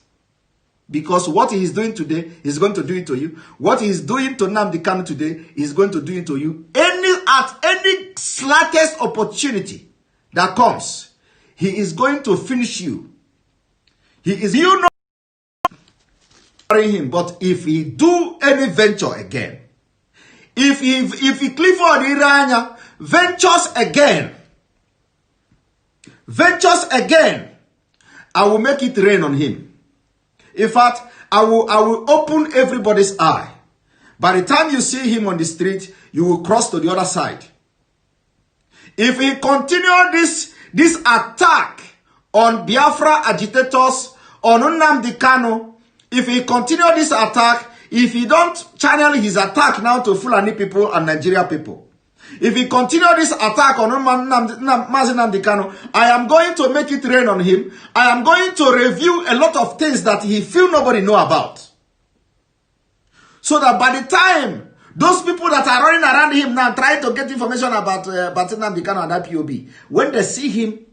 Because what he is doing today, he's going to do it to you. What he is doing to Nnamdi Kanu today, he's going to do it to you. At any slightest opportunity that comes, he is going to finish you. You know him, but if he do any venture again, if Clifford Irania ventures again, I will make it rain on him. In fact, I will open everybody's eye. By the time you see him on the street, you will cross to the other side. If he continue this attack on Biafra agitators, on Nnamdi Kanu, if he continue this attack, if he don't channel his attack now to Fulani people and Nigeria people, If he continue this attack on Mazi Nnamdi Kanu, I am going to make it rain on him. I am going to review a lot of things that he feel nobody know about. So that by the time those people that are running around him now trying to get information about Nnamdi Kanu and IPOB, when they see him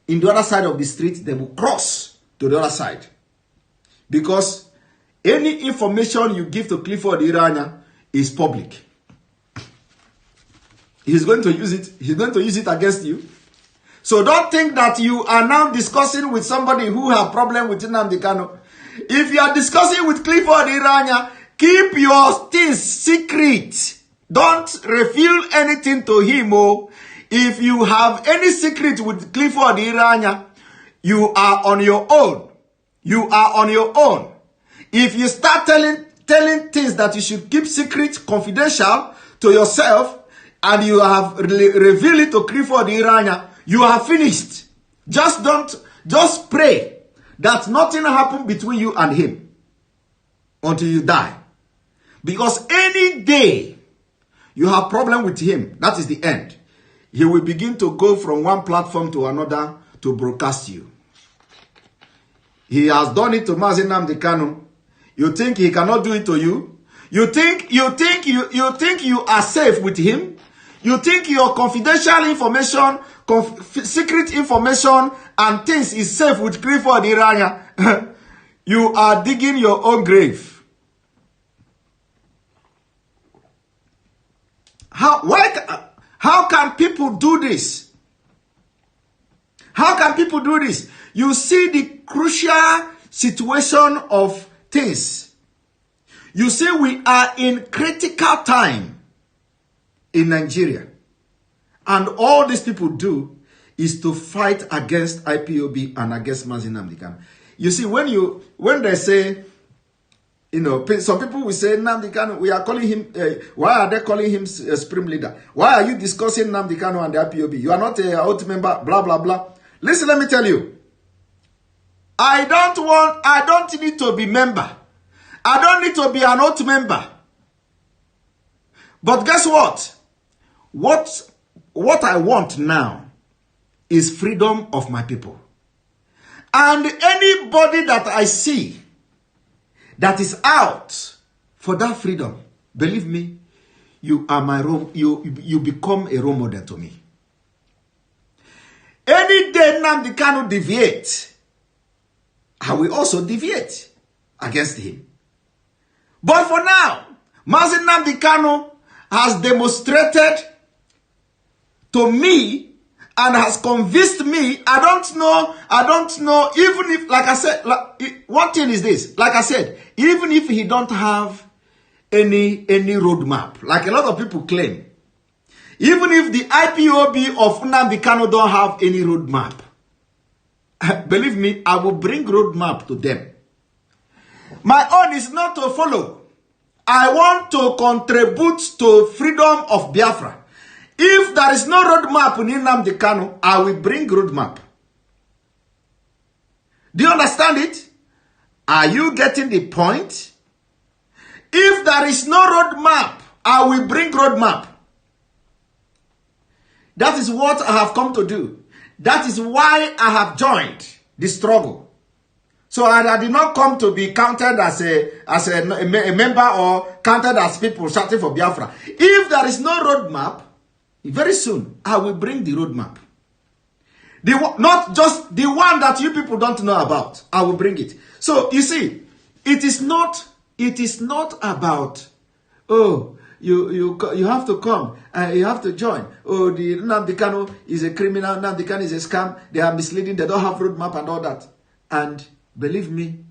in the other side of the street, they will cross to the other side. Because any information you give to Clifford Iranya is public. He's going to use it. He's going to use it against you. So don't think that you are now discussing with somebody who have problem with Nnamdi Kanu. If you are discussing with Clifford Iranya, keep your things secret. Don't reveal anything to him. Oh. If you have any secret with Clifford Iranya, you are on your own. You are on your own. If you start telling things that you should keep secret, confidential to yourself, and you have revealed it to Clifford Iranya, you are finished. Just pray that nothing happen between you and him until you die. Because any day you have problem with him, that is the end. He will begin to go from one platform to another to broadcast you. He has done it to Mazi Nnamdi Kanu. You think he cannot do it to you? You think you are safe with him? You think your confidential information, secret information and things is safe with Clifford Iranya? You are digging your own grave. How can people do this? How can people do this? You see the crucial situation of things. You see we are in critical time in Nigeria. And all these people do is to fight against IPOB and against Mazi Nnamdi Kanu. You see, when they say, you know, some people will say, Nnamdi Kanu, we are calling him, why are they calling him a supreme leader? Why are you discussing Nnamdi Kanu and the IPOB? You are not a out member, blah, blah, blah. Listen, let me tell you. I don't need to be member. I don't need to be an out member. But guess what? What I want now is freedom of my people. And anybody that I see that is out for that freedom, believe me, you are my you become a role model to me. Any day Nnamdi Kanu deviate, I will also deviate against him. But for now, Mazi Nnamdi Kanu has demonstrated to me and has convinced me. I don't know, even if, like I said, one thing is this, like I said, even if he don't have any roadmap, like a lot of people claim, even if the IPOB of Nnamdi Kanu don't have any roadmap, believe me, I will bring roadmap to them. My own is not to follow. I want to contribute to freedom of Biafra. If there is no roadmap in Nnamdi Kanu, I will bring roadmap. Do you understand it? Are you getting the point? If there is no roadmap, I will bring roadmap. That is what I have come to do. That is why I have joined the struggle. So I did not come to be counted as a member or counted as people shouting for Biafra. If there is no roadmap, very soon I will bring the roadmap. Not just the one that you people don't know about. I will bring it. So you see, it is not about, oh, you have to come, you have to join. Oh, the Nnamdi Kanu is a criminal, Nnamdi Kanu is a scam, they are misleading, they don't have roadmap and all that. And believe me,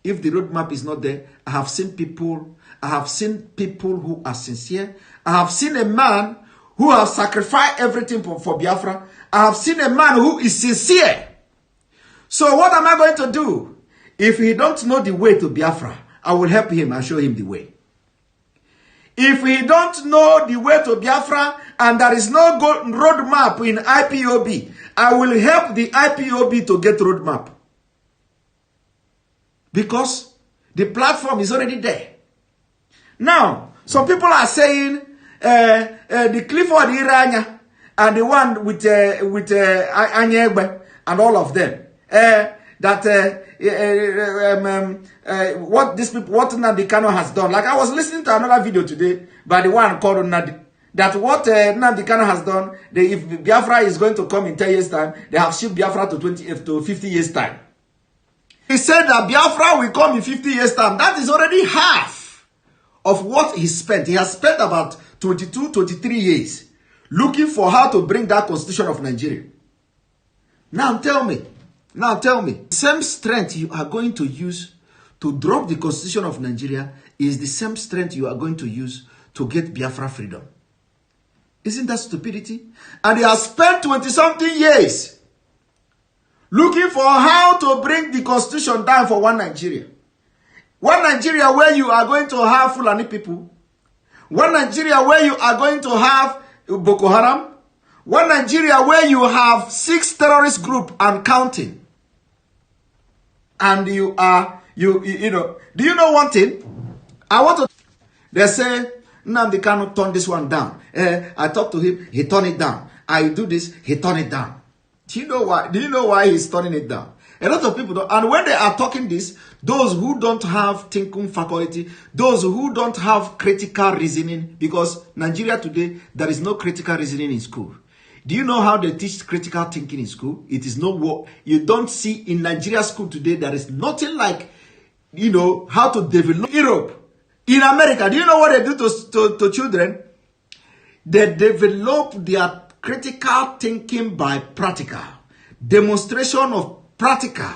if the roadmap is not there, I have seen people who are sincere. I have seen a man who has sacrificed everything for Biafra. I have seen a man who is sincere. So what am I going to do? If he don't know the way to Biafra, I will help him and show him the way. If he don't know the way to Biafra and there is no roadmap in IPOB, I will help the IPOB to get roadmap. Because the platform is already there. Now, some people are saying, the Clifford Iranya and the one with Anyegbe and all of them. What these people, what Nnamdi Kanu has done. Like I was listening to another video today by the one called Nnamdi, that what Nnamdi Kanu has done, if Biafra is going to come in 10 years time, they have shipped Biafra to 50 years time. He said that Biafra will come in 50 years time. That is already half of what he spent. He has spent about 22, 23 years looking for how to bring that constitution of Nigeria. Now tell me, the same strength you are going to use to drop the constitution of Nigeria is the same strength you are going to use to get Biafra freedom. Isn't that stupidity? And he has spent 20-something years looking for how to bring the constitution down for one Nigeria. One Nigeria where you are going to have Fulani people. One Nigeria where you are going to have Boko Haram. One Nigeria where you have 6 terrorist groups and counting. And you know, do you know one thing? They say, Nnamdi Kanu turn this one down. I talk to him, he turn it down. I do this, he turn it down. Do you know why? Do you know why he's turning it down? A lot of people don't. And when they are talking this, those who don't have thinking faculty, those who don't have critical reasoning, because Nigeria today, there is no critical reasoning in school. Do you know how they teach critical thinking in school? It is no work. You don't see in Nigeria school today, there is nothing like, you know, how to develop Europe. In America, do you know what they do to children? They develop their critical thinking by practical. Demonstration of practical.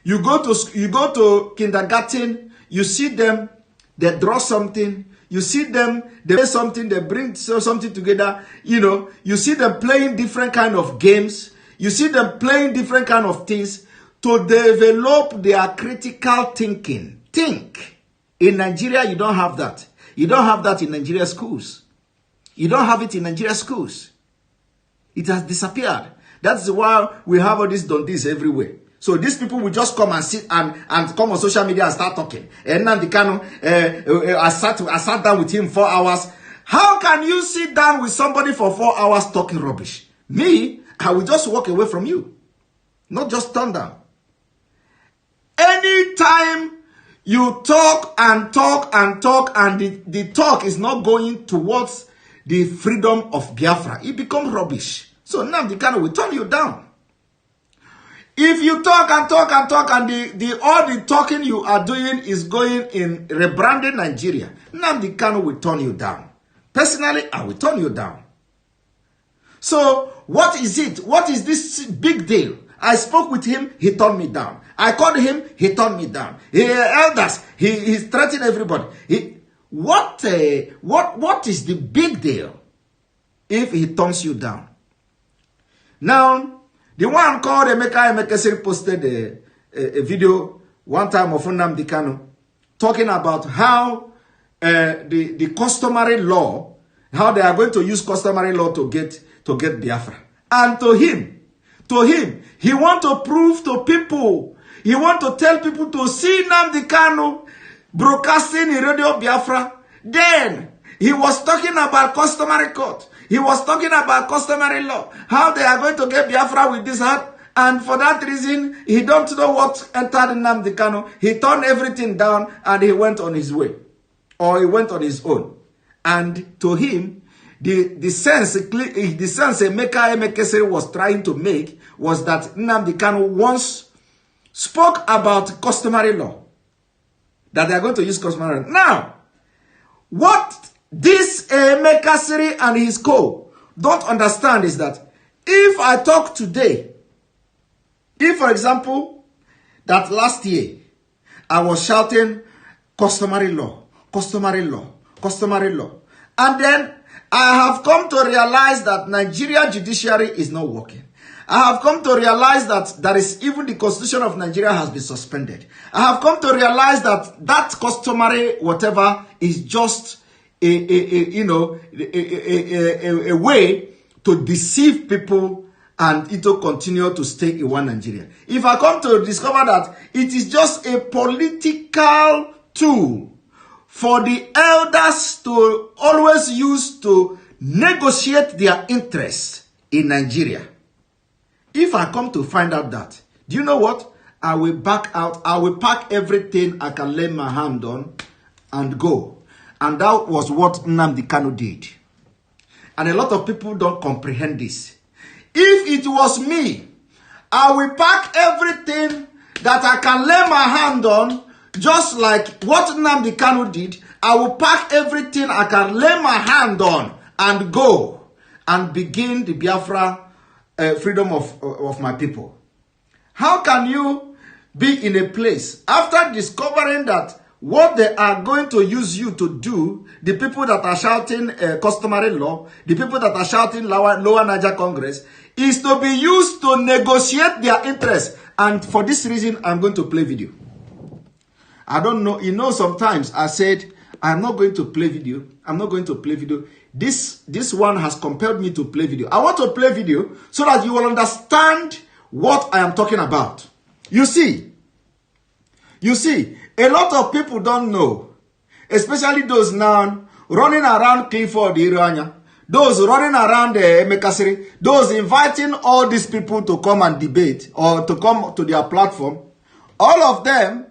You go to kindergarten, you see them, they draw something, you see them, they play something, they bring something together, you know, you see them playing different kind of games, you see them playing different kind of things to develop their critical thinking. Think. In Nigeria, you don't have that. You don't have that in Nigeria schools. You don't have it in Nigeria schools. It has disappeared. That's why we have all these donkeys everywhere. So these people will just come and sit and come on social media and start talking. And Nnamdi Kanu, I sat down with him 4 hours. How can you sit down with somebody for 4 hours talking rubbish? Me, I will just walk away from you. Not just turn down. Anytime you talk and talk and talk and the talk is not going towards the freedom of Biafra, it becomes rubbish. So Nnamdi Kanu will turn you down. If you talk and talk and talk and all the talking you are doing is going in rebranding Nigeria, Nnamdi Kanu will turn you down. Personally, I will turn you down. So what is it? What is this big deal? I spoke with him, he turned me down. I called him, he turned me down. Elders, he's threatening everybody. What is the big deal if he turns you down? Now, the one called Emeka posted a video one time of Nnamdi Kanu talking about how the customary law, how they are going to use customary law to get Biafra. And to him, he want to prove to people, he want to tell people to see Nnamdi Kanu broadcasting in Radio Biafra. Then he was talking about customary court. He was talking about customary law. How they are going to get Biafra with this heart. And for that reason, he don't know what entered Nnamdi Kanu. He turned everything down and he went on his way. Or he went on his own. And to him, the sense Emeka was trying to make was that Nnamdi Kanu once spoke about customary law. That they are going to use customary law. Now, what this Emeka and his co don't understand is that if I talk today, if for example, that last year, I was shouting customary law, customary law, customary law. And then I have come to realize that Nigeria judiciary is not working. I have come to realize that there is even the constitution of Nigeria has been suspended. I have come to realize that that customary whatever is just a way to deceive people and it will continue to stay in one Nigeria. If I come to discover that it is just a political tool for the elders to always use to negotiate their interests in Nigeria. If I come to find out that, do you know what? I will back out. I will pack everything I can lay my hand on and go. And that was what Nnamdi Kanu did. And a lot of people don't comprehend this. If it was me, I will pack everything that I can lay my hand on, just like what Nnamdi Kanu did. I will pack everything I can lay my hand on and go and begin the Biafra freedom of my people. How can you be in a place after discovering that what they are going to use you to do, the people that are shouting customary law, the people that are shouting lower Niger Congress, is to be used to negotiate their interests. And for this reason, I'm going to play video. I don't know. You know, sometimes I said, I'm not going to play video. I'm not going to play video. This one has compelled me to play video. I want to play video so that you will understand what I am talking about. You see, a lot of people don't know, especially those now running around Clifford Iranya, those running around Emekasiri, those inviting all these people to come and debate or to come to their platform. All of them,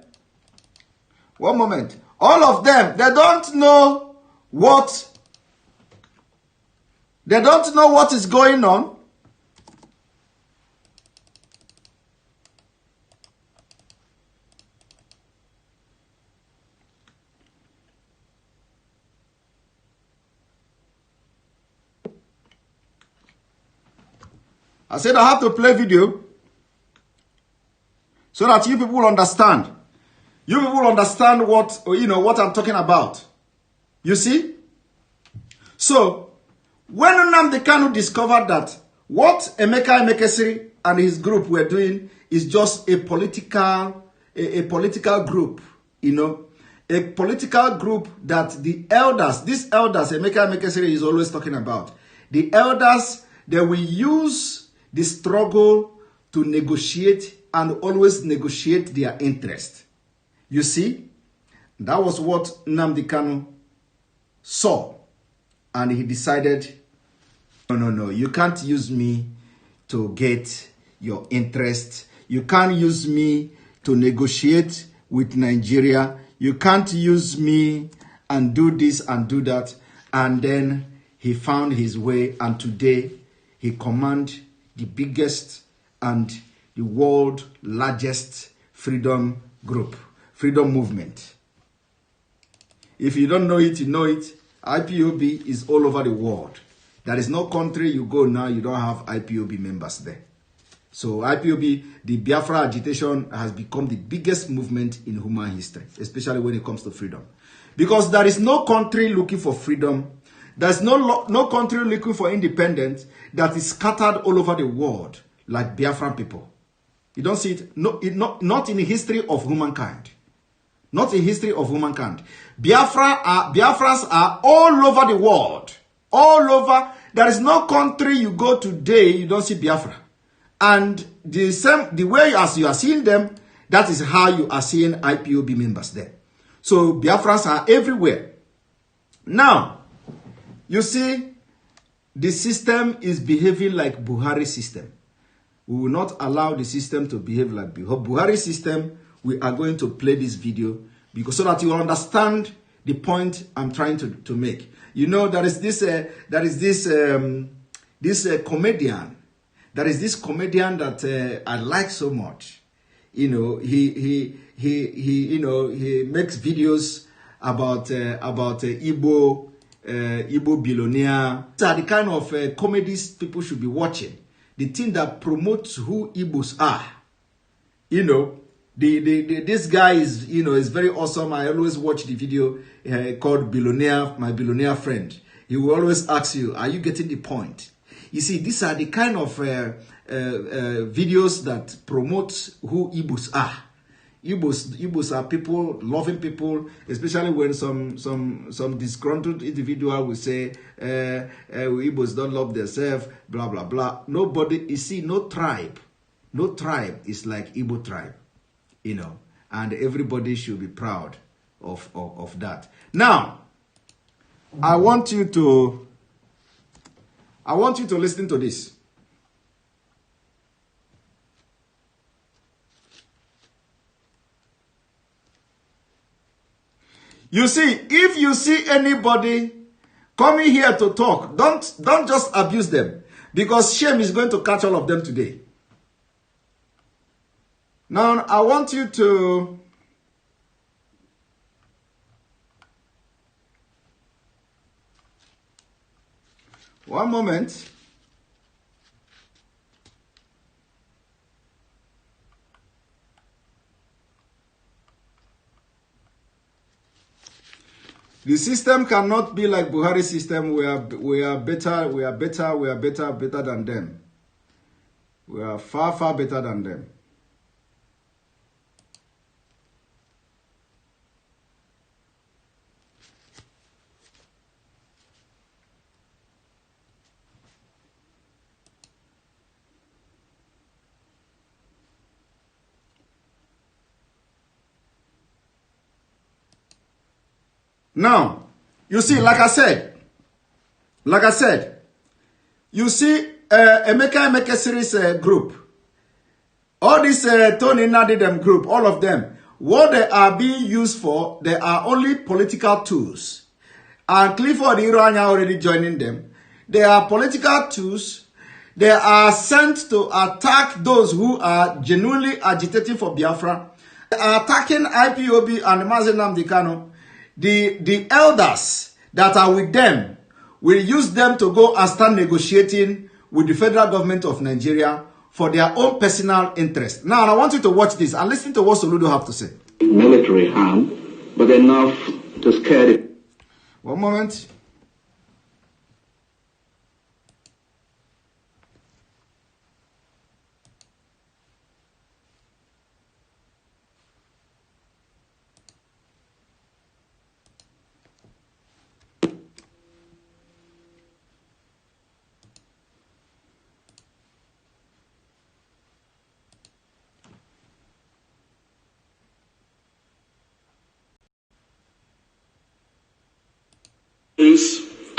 one moment, all of them, they don't know what is going on. I said I have to play video so that you people understand. You people understand what, what I'm talking about. You see? So, when Nnamdi Kanu discovered that what Emeka Emekesiri and his group were doing is just a political group, a political group that these elders, Emeka Emekesiri is always talking about. The elders, they will use the struggle to negotiate and always negotiate their interest. You see, that was what Nnamdi Kanu saw. And he decided, no, you can't use me to get your interest. You can't use me to negotiate with Nigeria. You can't use me and do this and do that. And then he found his way, and today he commands the biggest and the world largest freedom group, freedom movement. If you don't know it, you know it. IPOB is all over the world. There is no country you go now, you don't have IPOB members there. So IPOB, the Biafra agitation has become the biggest movement in human history, especially when it comes to freedom. Because there is no country looking for freedom. There's no country looking for independence that is scattered all over the world like Biafran people. You don't see it, not in the history of humankind. Not in history of humankind. Biafrans are all over the world. All over. There is no country you go today, you don't see Biafra. And the way as you are seeing them, that is how you are seeing IPOB members there. So Biafrans are everywhere. Now, you see, the system is behaving like Buhari system. We will not allow the system to behave like Buhari system. We are going to play this video because so that you will understand the point I'm trying to make. You know, there is this comedian. There is this comedian that I like so much. You know, he makes videos about Igbo billionaire. These are the kind of comedies people should be watching. The thing that promotes who Igbos are. You know, this guy is, is very awesome. I always watch the video called Billionaire, My Billionaire Friend. He will always ask you, are you getting the point? You see, these are the kind of videos that promote who Igbos are. Igbos are people, loving people, especially when some disgruntled individual will say, Igbos don't love themselves, blah, blah, blah. Nobody, you see, no tribe is like Igbo tribe, and everybody should be proud of that. Now, I want you to listen to this. You see, if you see anybody coming here to talk, don't just abuse them, because shame is going to catch all of them today. Now, I want you to one moment. The system cannot be like Buhari's system. We are better than them. We are far better than them. Now, you see, like I said, you see, Emeka series group, all this Tony Nadidem group, all of them, what they are being used for, they are only political tools. And Clifford Iranya already joining them. They are political tools. They are sent to attack those who are genuinely agitating for Biafra. They are attacking IPOB and Mazenam Dikano. The elders that are with them will use them to go and start negotiating with the federal government of Nigeria for their own personal interest. Now, I want you to watch this and listen to what Soludo have to say. Military harm, but enough to scare it. One moment.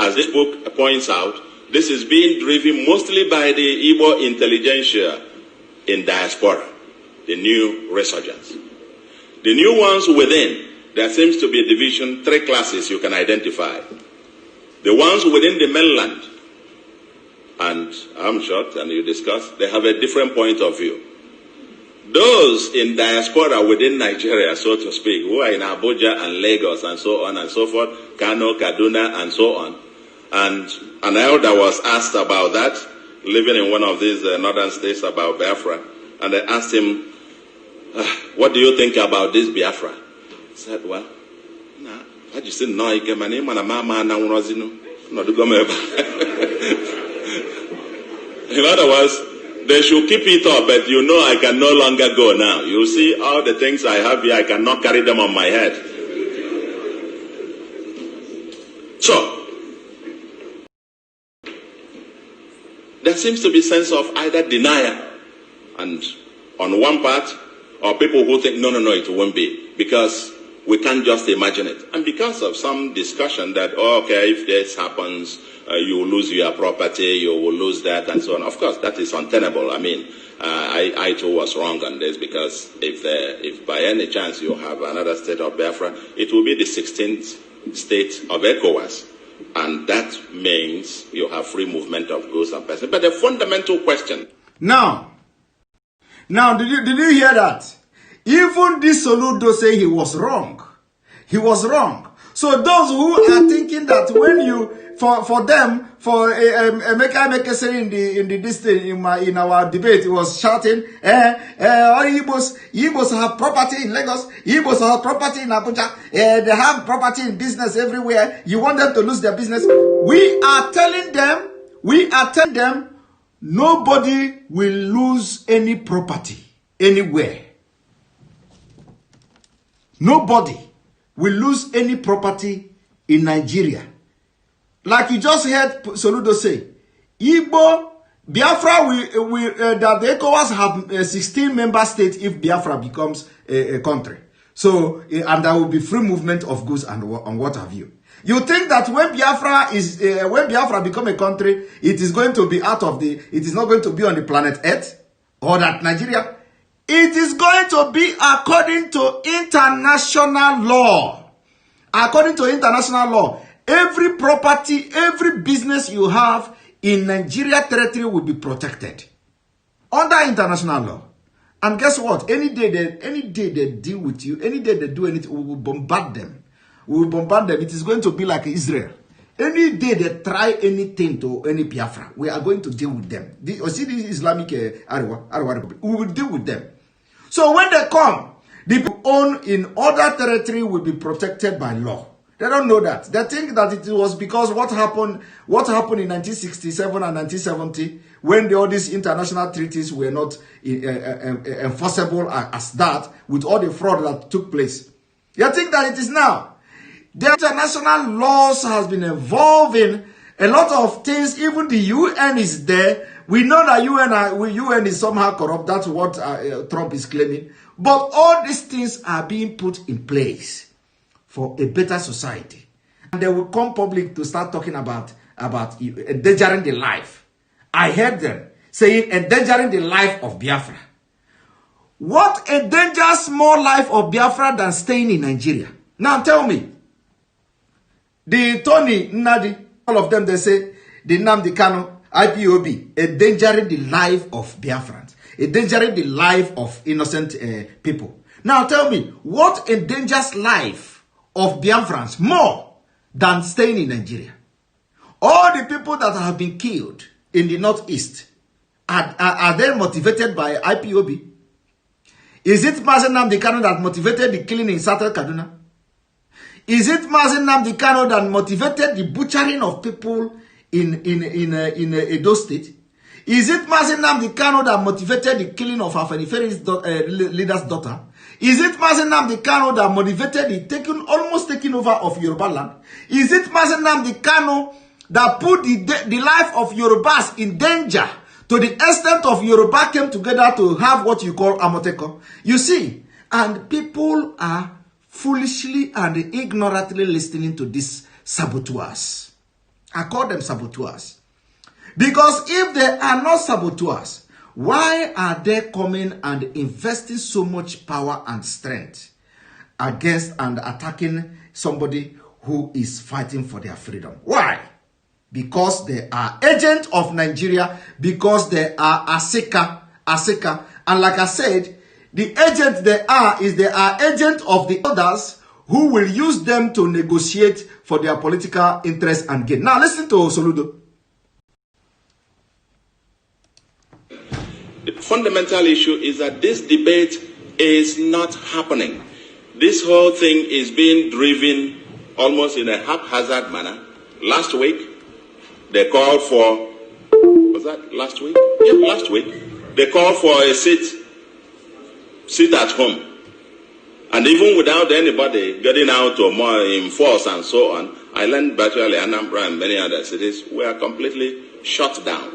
As this book points out, this is being driven mostly by the Igbo intelligentsia in diaspora, the new resurgence. The new ones within, there seems to be a division, 3 classes you can identify. The ones within the mainland, and I'm short and you discuss, they have a different point of view. Those in diaspora within Nigeria, so to speak, who are in Abuja and Lagos and so on and so forth, Kano, Kaduna and so on. And an elder was asked about that, living in one of these northern states, about Biafra. And they asked him, what do you think about this Biafra? He said, well, I just didn't know. In other words, they should keep it up, but you know I can no longer go now. You see all the things I have here, I cannot carry them on my head. So, there seems to be a sense of either denial, and on one part, or people who think, no, it won't be, because we can't just imagine it. And because of some discussion that, okay, if this happens, you will lose your property, you will lose that, and so on. Of course, that is untenable. I mean, I too was wrong on this, because if by any chance you have another state of Biafra, it will be the 16th state of ECOWAS. And that means you have free movement of goods and persons. But the fundamental question. Now, did you hear that? Even this Soludo say he was wrong. He was wrong. So those who are thinking that when you, for them, for Emeka say in our debate, he was shouting, all Igbos have property in Lagos, Igbos have property in Abuja, they have property in business everywhere. You want them to lose their business? We are telling them, nobody will lose any property anywhere. Nobody will lose any property in Nigeria. Like you just heard Soludo say, Igbo, Biafra that the ECOWAS have 16 member states if Biafra becomes a country. So, and there will be free movement of goods and what have you. You think that when Biafra become a country, it is going to be it is not going to be on the planet Earth, or that Nigeria, it is going to be according to international law. According to international law, every property, every business you have in Nigeria territory will be protected under international law. And guess what? Any day they deal with you, any day they do anything, we will bombard them. We will bombard them. It is going to be like Israel. Any day they try anything to any Biafra, we are going to deal with them. See the Islamic Arwa, we will deal with them. So when they come, the people owned in other territory will be protected by law. They don't know that. They think that it was because what happened in 1967 and 1970, when all these international treaties were not enforceable as that, with all the fraud that took place. They think that it is now. The international laws has been evolving a lot of things. Even the UN is there. We know that UN is somehow corrupt. That's what Trump is claiming. But all these things are being put in place for a better society. And they will come public to start talking about endangering the life. I heard them saying endangering the life of Biafra. What endangers more life of Biafra than staying in Nigeria? Now tell me. The Tony Nnadi, all of them, they say, the Nnamdi Kanu, IPOB, endangering the life of Biafrans, endangering the life of innocent people. Now tell me, what endangers life of Biafrans more than staying in Nigeria? All the people that have been killed in the Northeast, are they motivated by IPOB? Is it Mazen Nnamdi Kanu that motivated the killing in Southern Kaduna? Is it Mazen Nnamdi Kanu that motivated the butchering of people in Edo State? Is it Mazen Nnamdi Kanu that motivated the killing of Afeniferi's leader's daughter? Is it Mazen Nnamdi Kanu that motivated the almost taking over of Yoruba land? Is it Mazen Nnamdi Kanu that put the life of Yorubas in danger to the extent of Yoruba came together to have what you call Amoteko? You see, and people are foolishly and ignorantly listening to these saboteurs. I call them saboteurs. Because if they are not saboteurs, why are they coming and investing so much power and strength against and attacking somebody who is fighting for their freedom? Why? Because they are agents of Nigeria, because they are Aseka. And like I said, the agent they are agents of the others who will use them to negotiate for their political interest and gain. Now listen to Soludo. The fundamental issue is that this debate is not happening. This whole thing is being driven almost in a haphazard manner. Last week, they called for, was that last week? Yeah, last week. They called for a sit at home. And even without anybody getting out or more in force and so on, I learned virtually Anambra and many other cities were completely shut down.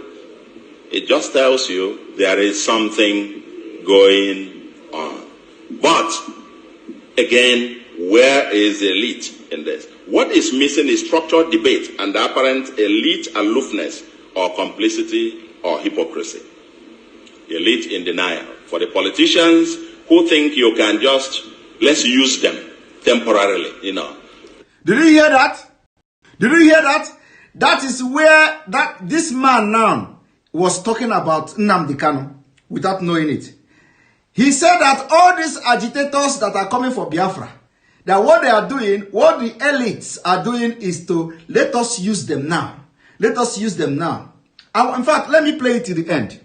It just tells you there is something going on. But, again, where is the elite in this? What is missing is structured debate and apparent elite aloofness or complicity or hypocrisy. Elite in denial. For the politicians who think you can just, let's use them temporarily, you know. Did you hear that? Did you hear that? That is where this man now was talking about Nnamdi Kanu without knowing it. He said that all these agitators that are coming for Biafra, that what they are doing, what the elites are doing is to let us use them now. Let us use them now. And in fact, let me play it to the end.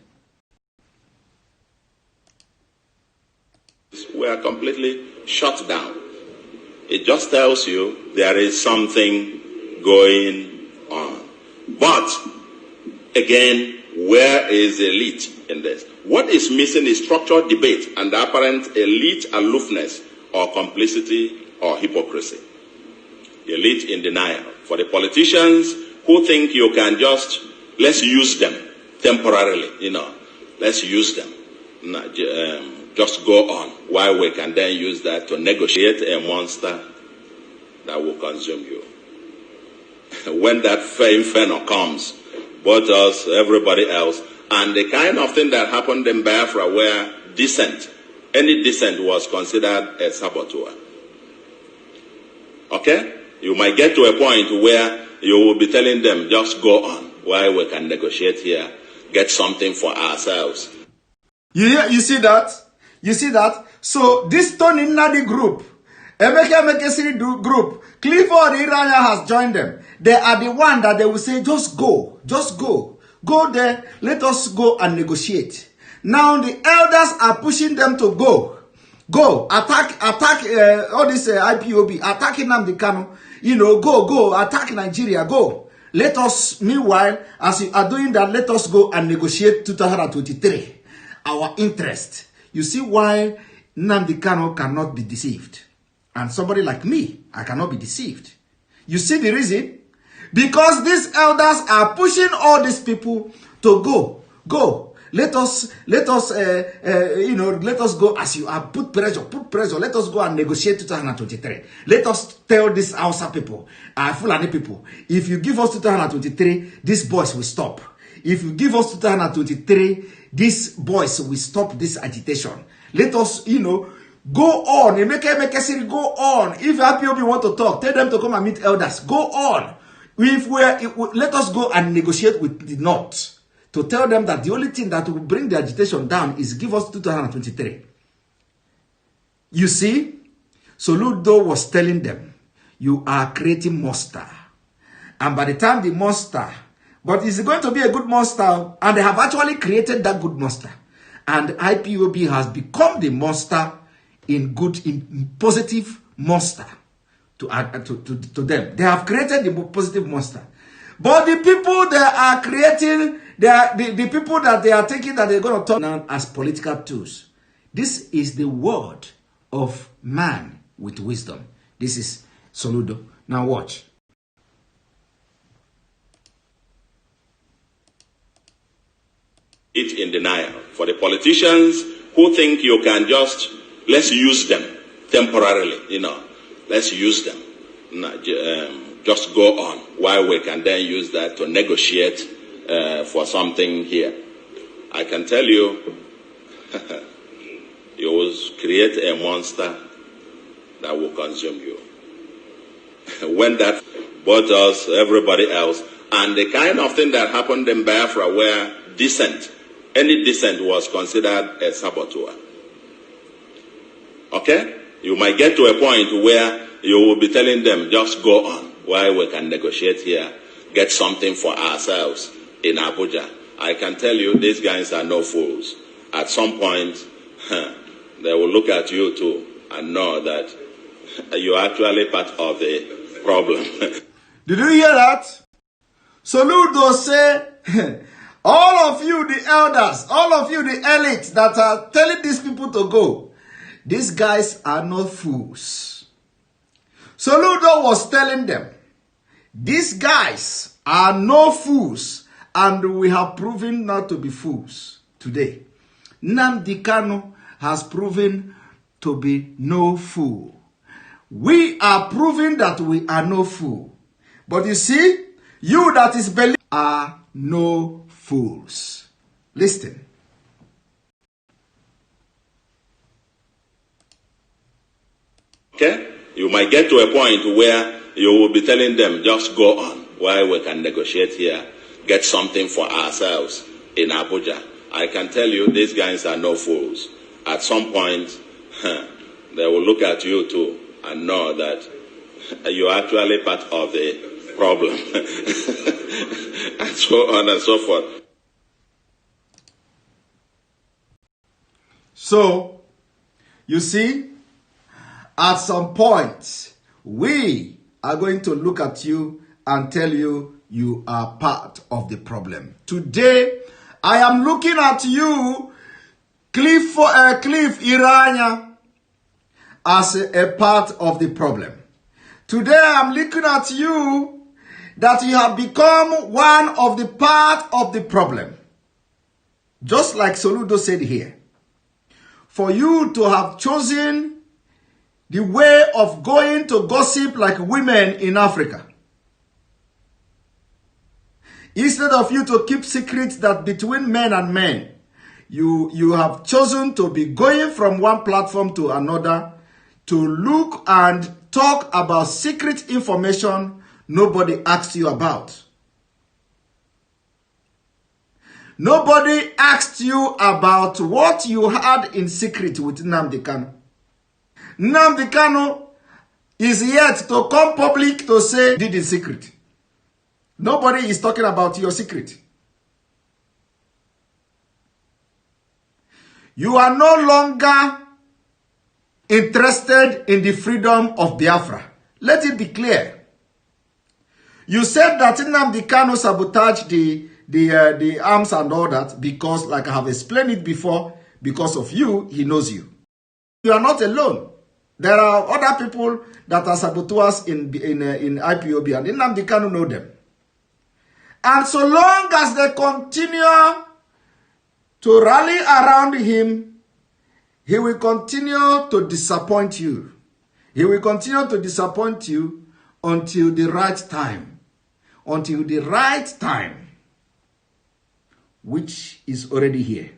We are completely shut down. It just tells you there is something going on. But, again, where is the elite in this? What is missing is structured debate and apparent elite aloofness or complicity or hypocrisy. Elite in denial. For the politicians who think you can just, let's use them temporarily, you know. Let's use them. just go on, while we can then use that to negotiate a monster that will consume you. When that inferno comes, both us, everybody else, and the kind of thing that happened in Biafra where any dissent was considered a saboteur. Okay? You might get to a point where you will be telling them, just go on, while we can negotiate here, get something for ourselves. You see that? You see that? So this Tony Nadi group, Emeka group, Clifford Iranya has joined them. They are the one that they will say, just go, go there, let us go and negotiate. Now the elders are pushing them to go, attack all this IPOB, attacking Nnamdi Kanu, go, attack Nigeria, go. Let us, meanwhile, as you are doing that, let us go and negotiate 2023. Our interest. You see why Nnamdi Kanu cannot be deceived. And somebody like me, I cannot be deceived. You see the reason? Because these elders are pushing all these people to go. Let us go as you are. Put pressure. Let us go and negotiate 2023. Let us tell these Hausa people, Fulani people, if you give us 2023, these boys will stop. If you give us 2023, these boys will stop this agitation. Let us, go on. Make go on. If IPOB want to talk, tell them to come and meet elders. Go on. Let us go and negotiate with the North. To tell them that the only thing that will bring the agitation down is give us 2023. You see, Soludo was telling them, you are creating monster. And by the time the monster, but it's going to be a good monster, and they have actually created that good monster. And IPOB has become the monster in positive monster to them. They have created the positive monster. But the people they are creating, the people that they are taking that they're going to turn on as political tools. This is the word of man with wisdom. This is Soludo. Now watch. It's in denial. For the politicians who think you can just, let's use them temporarily, let's use them. Just go on, while we can then use that to negotiate for something here. I can tell you, you will create a monster that will consume you. When that, both us, everybody else, and the kind of thing that happened in Biafra where any dissent was considered a saboteur. Okay? You might get to a point where you will be telling them, just go on, while we can negotiate here, get something for ourselves in Abuja. I can tell you, these guys are no fools. At some point, they will look at you too and know that you're actually part of the problem. Did you hear that? Soludo say, all of you, the elders, all of you, the elites that are telling these people to go, these guys are not fools. Soludo was telling them, these guys are no fools, and we have proven not to be fools today. Nnamdi Kanu has proven to be no fool. We are proving that we are no fool. But you see, you that is believing are no fools. Listen. Okay? You might get to a point where you will be telling them, just go on, while we can negotiate here, get something for ourselves in Abuja. I can tell you, these guys are no fools. At some point, they will look at you too and know that you're actually part of the problem. And so on and so forth. So, you see, at some point, we are going to look at you and tell you you are part of the problem. Today, I am looking at you, Cliff Iranya, as a part of the problem. Today, I'm looking at you that you have become one of the part of the problem. Just like Soludo said here. for you to have chosen the way of going to gossip like women in Africa. Instead of you to keep secrets that between men and men, you have chosen to be going from one platform to another to look and talk about secret information nobody asked you about. Nobody asked you about what you had in secret with Nnamdi Kanu. Nnamdi Kanu is yet to come public to say did in secret. Nobody is talking about your secret. You are no longer interested in the freedom of Biafra. Let it be clear. You said that Nnamdi Kanu sabotaged the arms and all that because, like I have explained it before, because of you, he knows you. You are not alone. There are other people that are saboteurs in IPOB, and Nnamdi Kanu know them. And so long as they continue to rally around him, he will continue to disappoint you. He will continue to disappoint you until the right time. Until the right time, which is already here.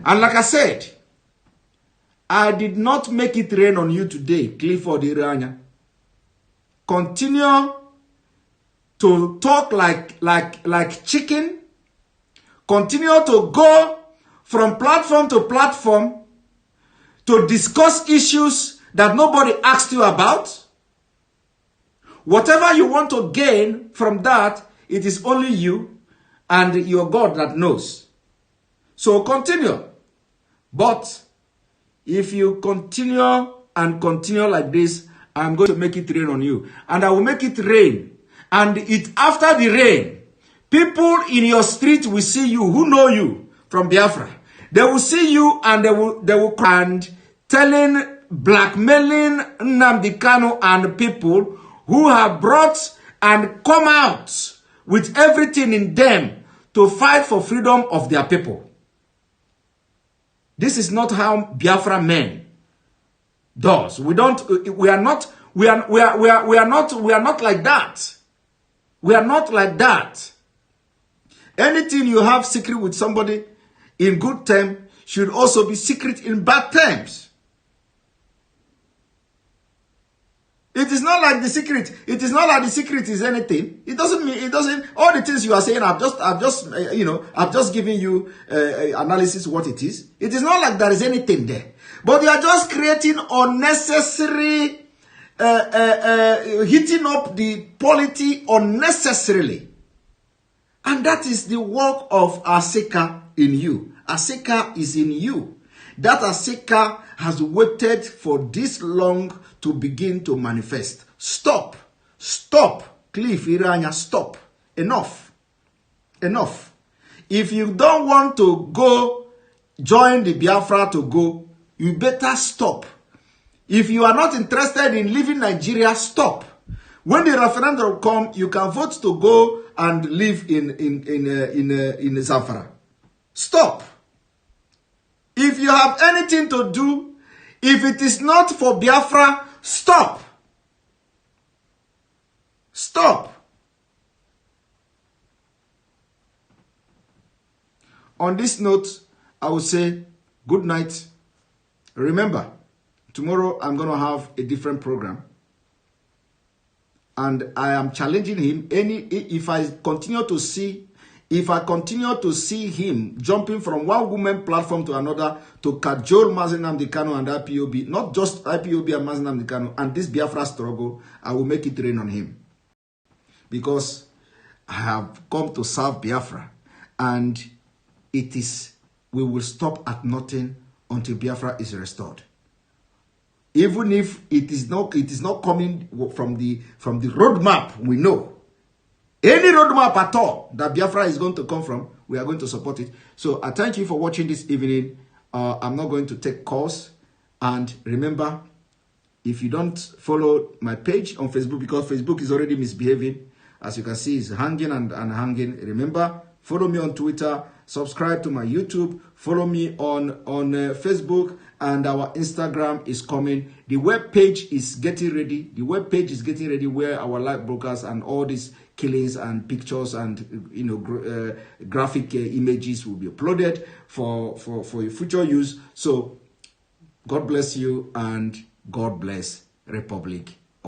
And like I said, I did not make it rain on you today, Clifford Iranya. Continue to talk like chicken. Continue to go from platform to platform to discuss issues that nobody asked you about. Whatever you want to gain from that, it is only you and your God that knows. So continue. But if you continue and continue like this, I'm going to make it rain on you. And I will make it rain. And after the rain, people in your street will see you who know you from Biafra. They will see you and they will cry and telling, blackmailing Nnamdi Kanu and people who have brought and come out with everything in them to fight for freedom of their people. This is not how Biafra men does. We are not like that. We are not like that. Anything you have secret with somebody in good terms should also be secret in bad terms. It is not like the secret. It is not like the secret is anything. It doesn't mean, it doesn't, all the things you are saying, I've just given you analysis what it is. It is not like there is anything there. But you are just creating unnecessary, heating up the polity unnecessarily. And that is the work of Aseka in you. Aseka is in you. That Aseka has waited for this long to begin to manifest. Stop. Stop. Cliff Iranya, stop. Enough. Enough. If you don't want to go join the Biafra to go, you better stop. If you are not interested in leaving Nigeria, stop. When the referendum come, you can vote to go and live in Zamfara. Stop. If you have anything to do, if it is not for Biafra, stop. Stop. On this note, I will say good night. Remember, tomorrow I'm going to have a different program. And I am challenging him. If I continue to see him jumping from one woman platform to another to cajole Mazi Nnamdi Kanu and IPOB, not just IPOB and Mazi Nnamdi Kanu, and this Biafra struggle, I will make it rain on him. Because I have come to serve Biafra. And we will stop at nothing until Biafra is restored. Even if it is not coming from the roadmap, we know. Any roadmap at all that Biafra is going to come from, we are going to support it. So I thank you for watching this evening. I'm not going to take calls. And remember, if you don't follow my page on Facebook, because Facebook is already misbehaving, as you can see, it's hanging and hanging. Remember, follow me on Twitter, subscribe to my YouTube, follow me on Facebook, and our Instagram is coming. The web page is getting ready. The web page is getting ready where our live broadcasts and all these killings and pictures and graphic images will be uploaded for your future use. So God bless you and God bless Republic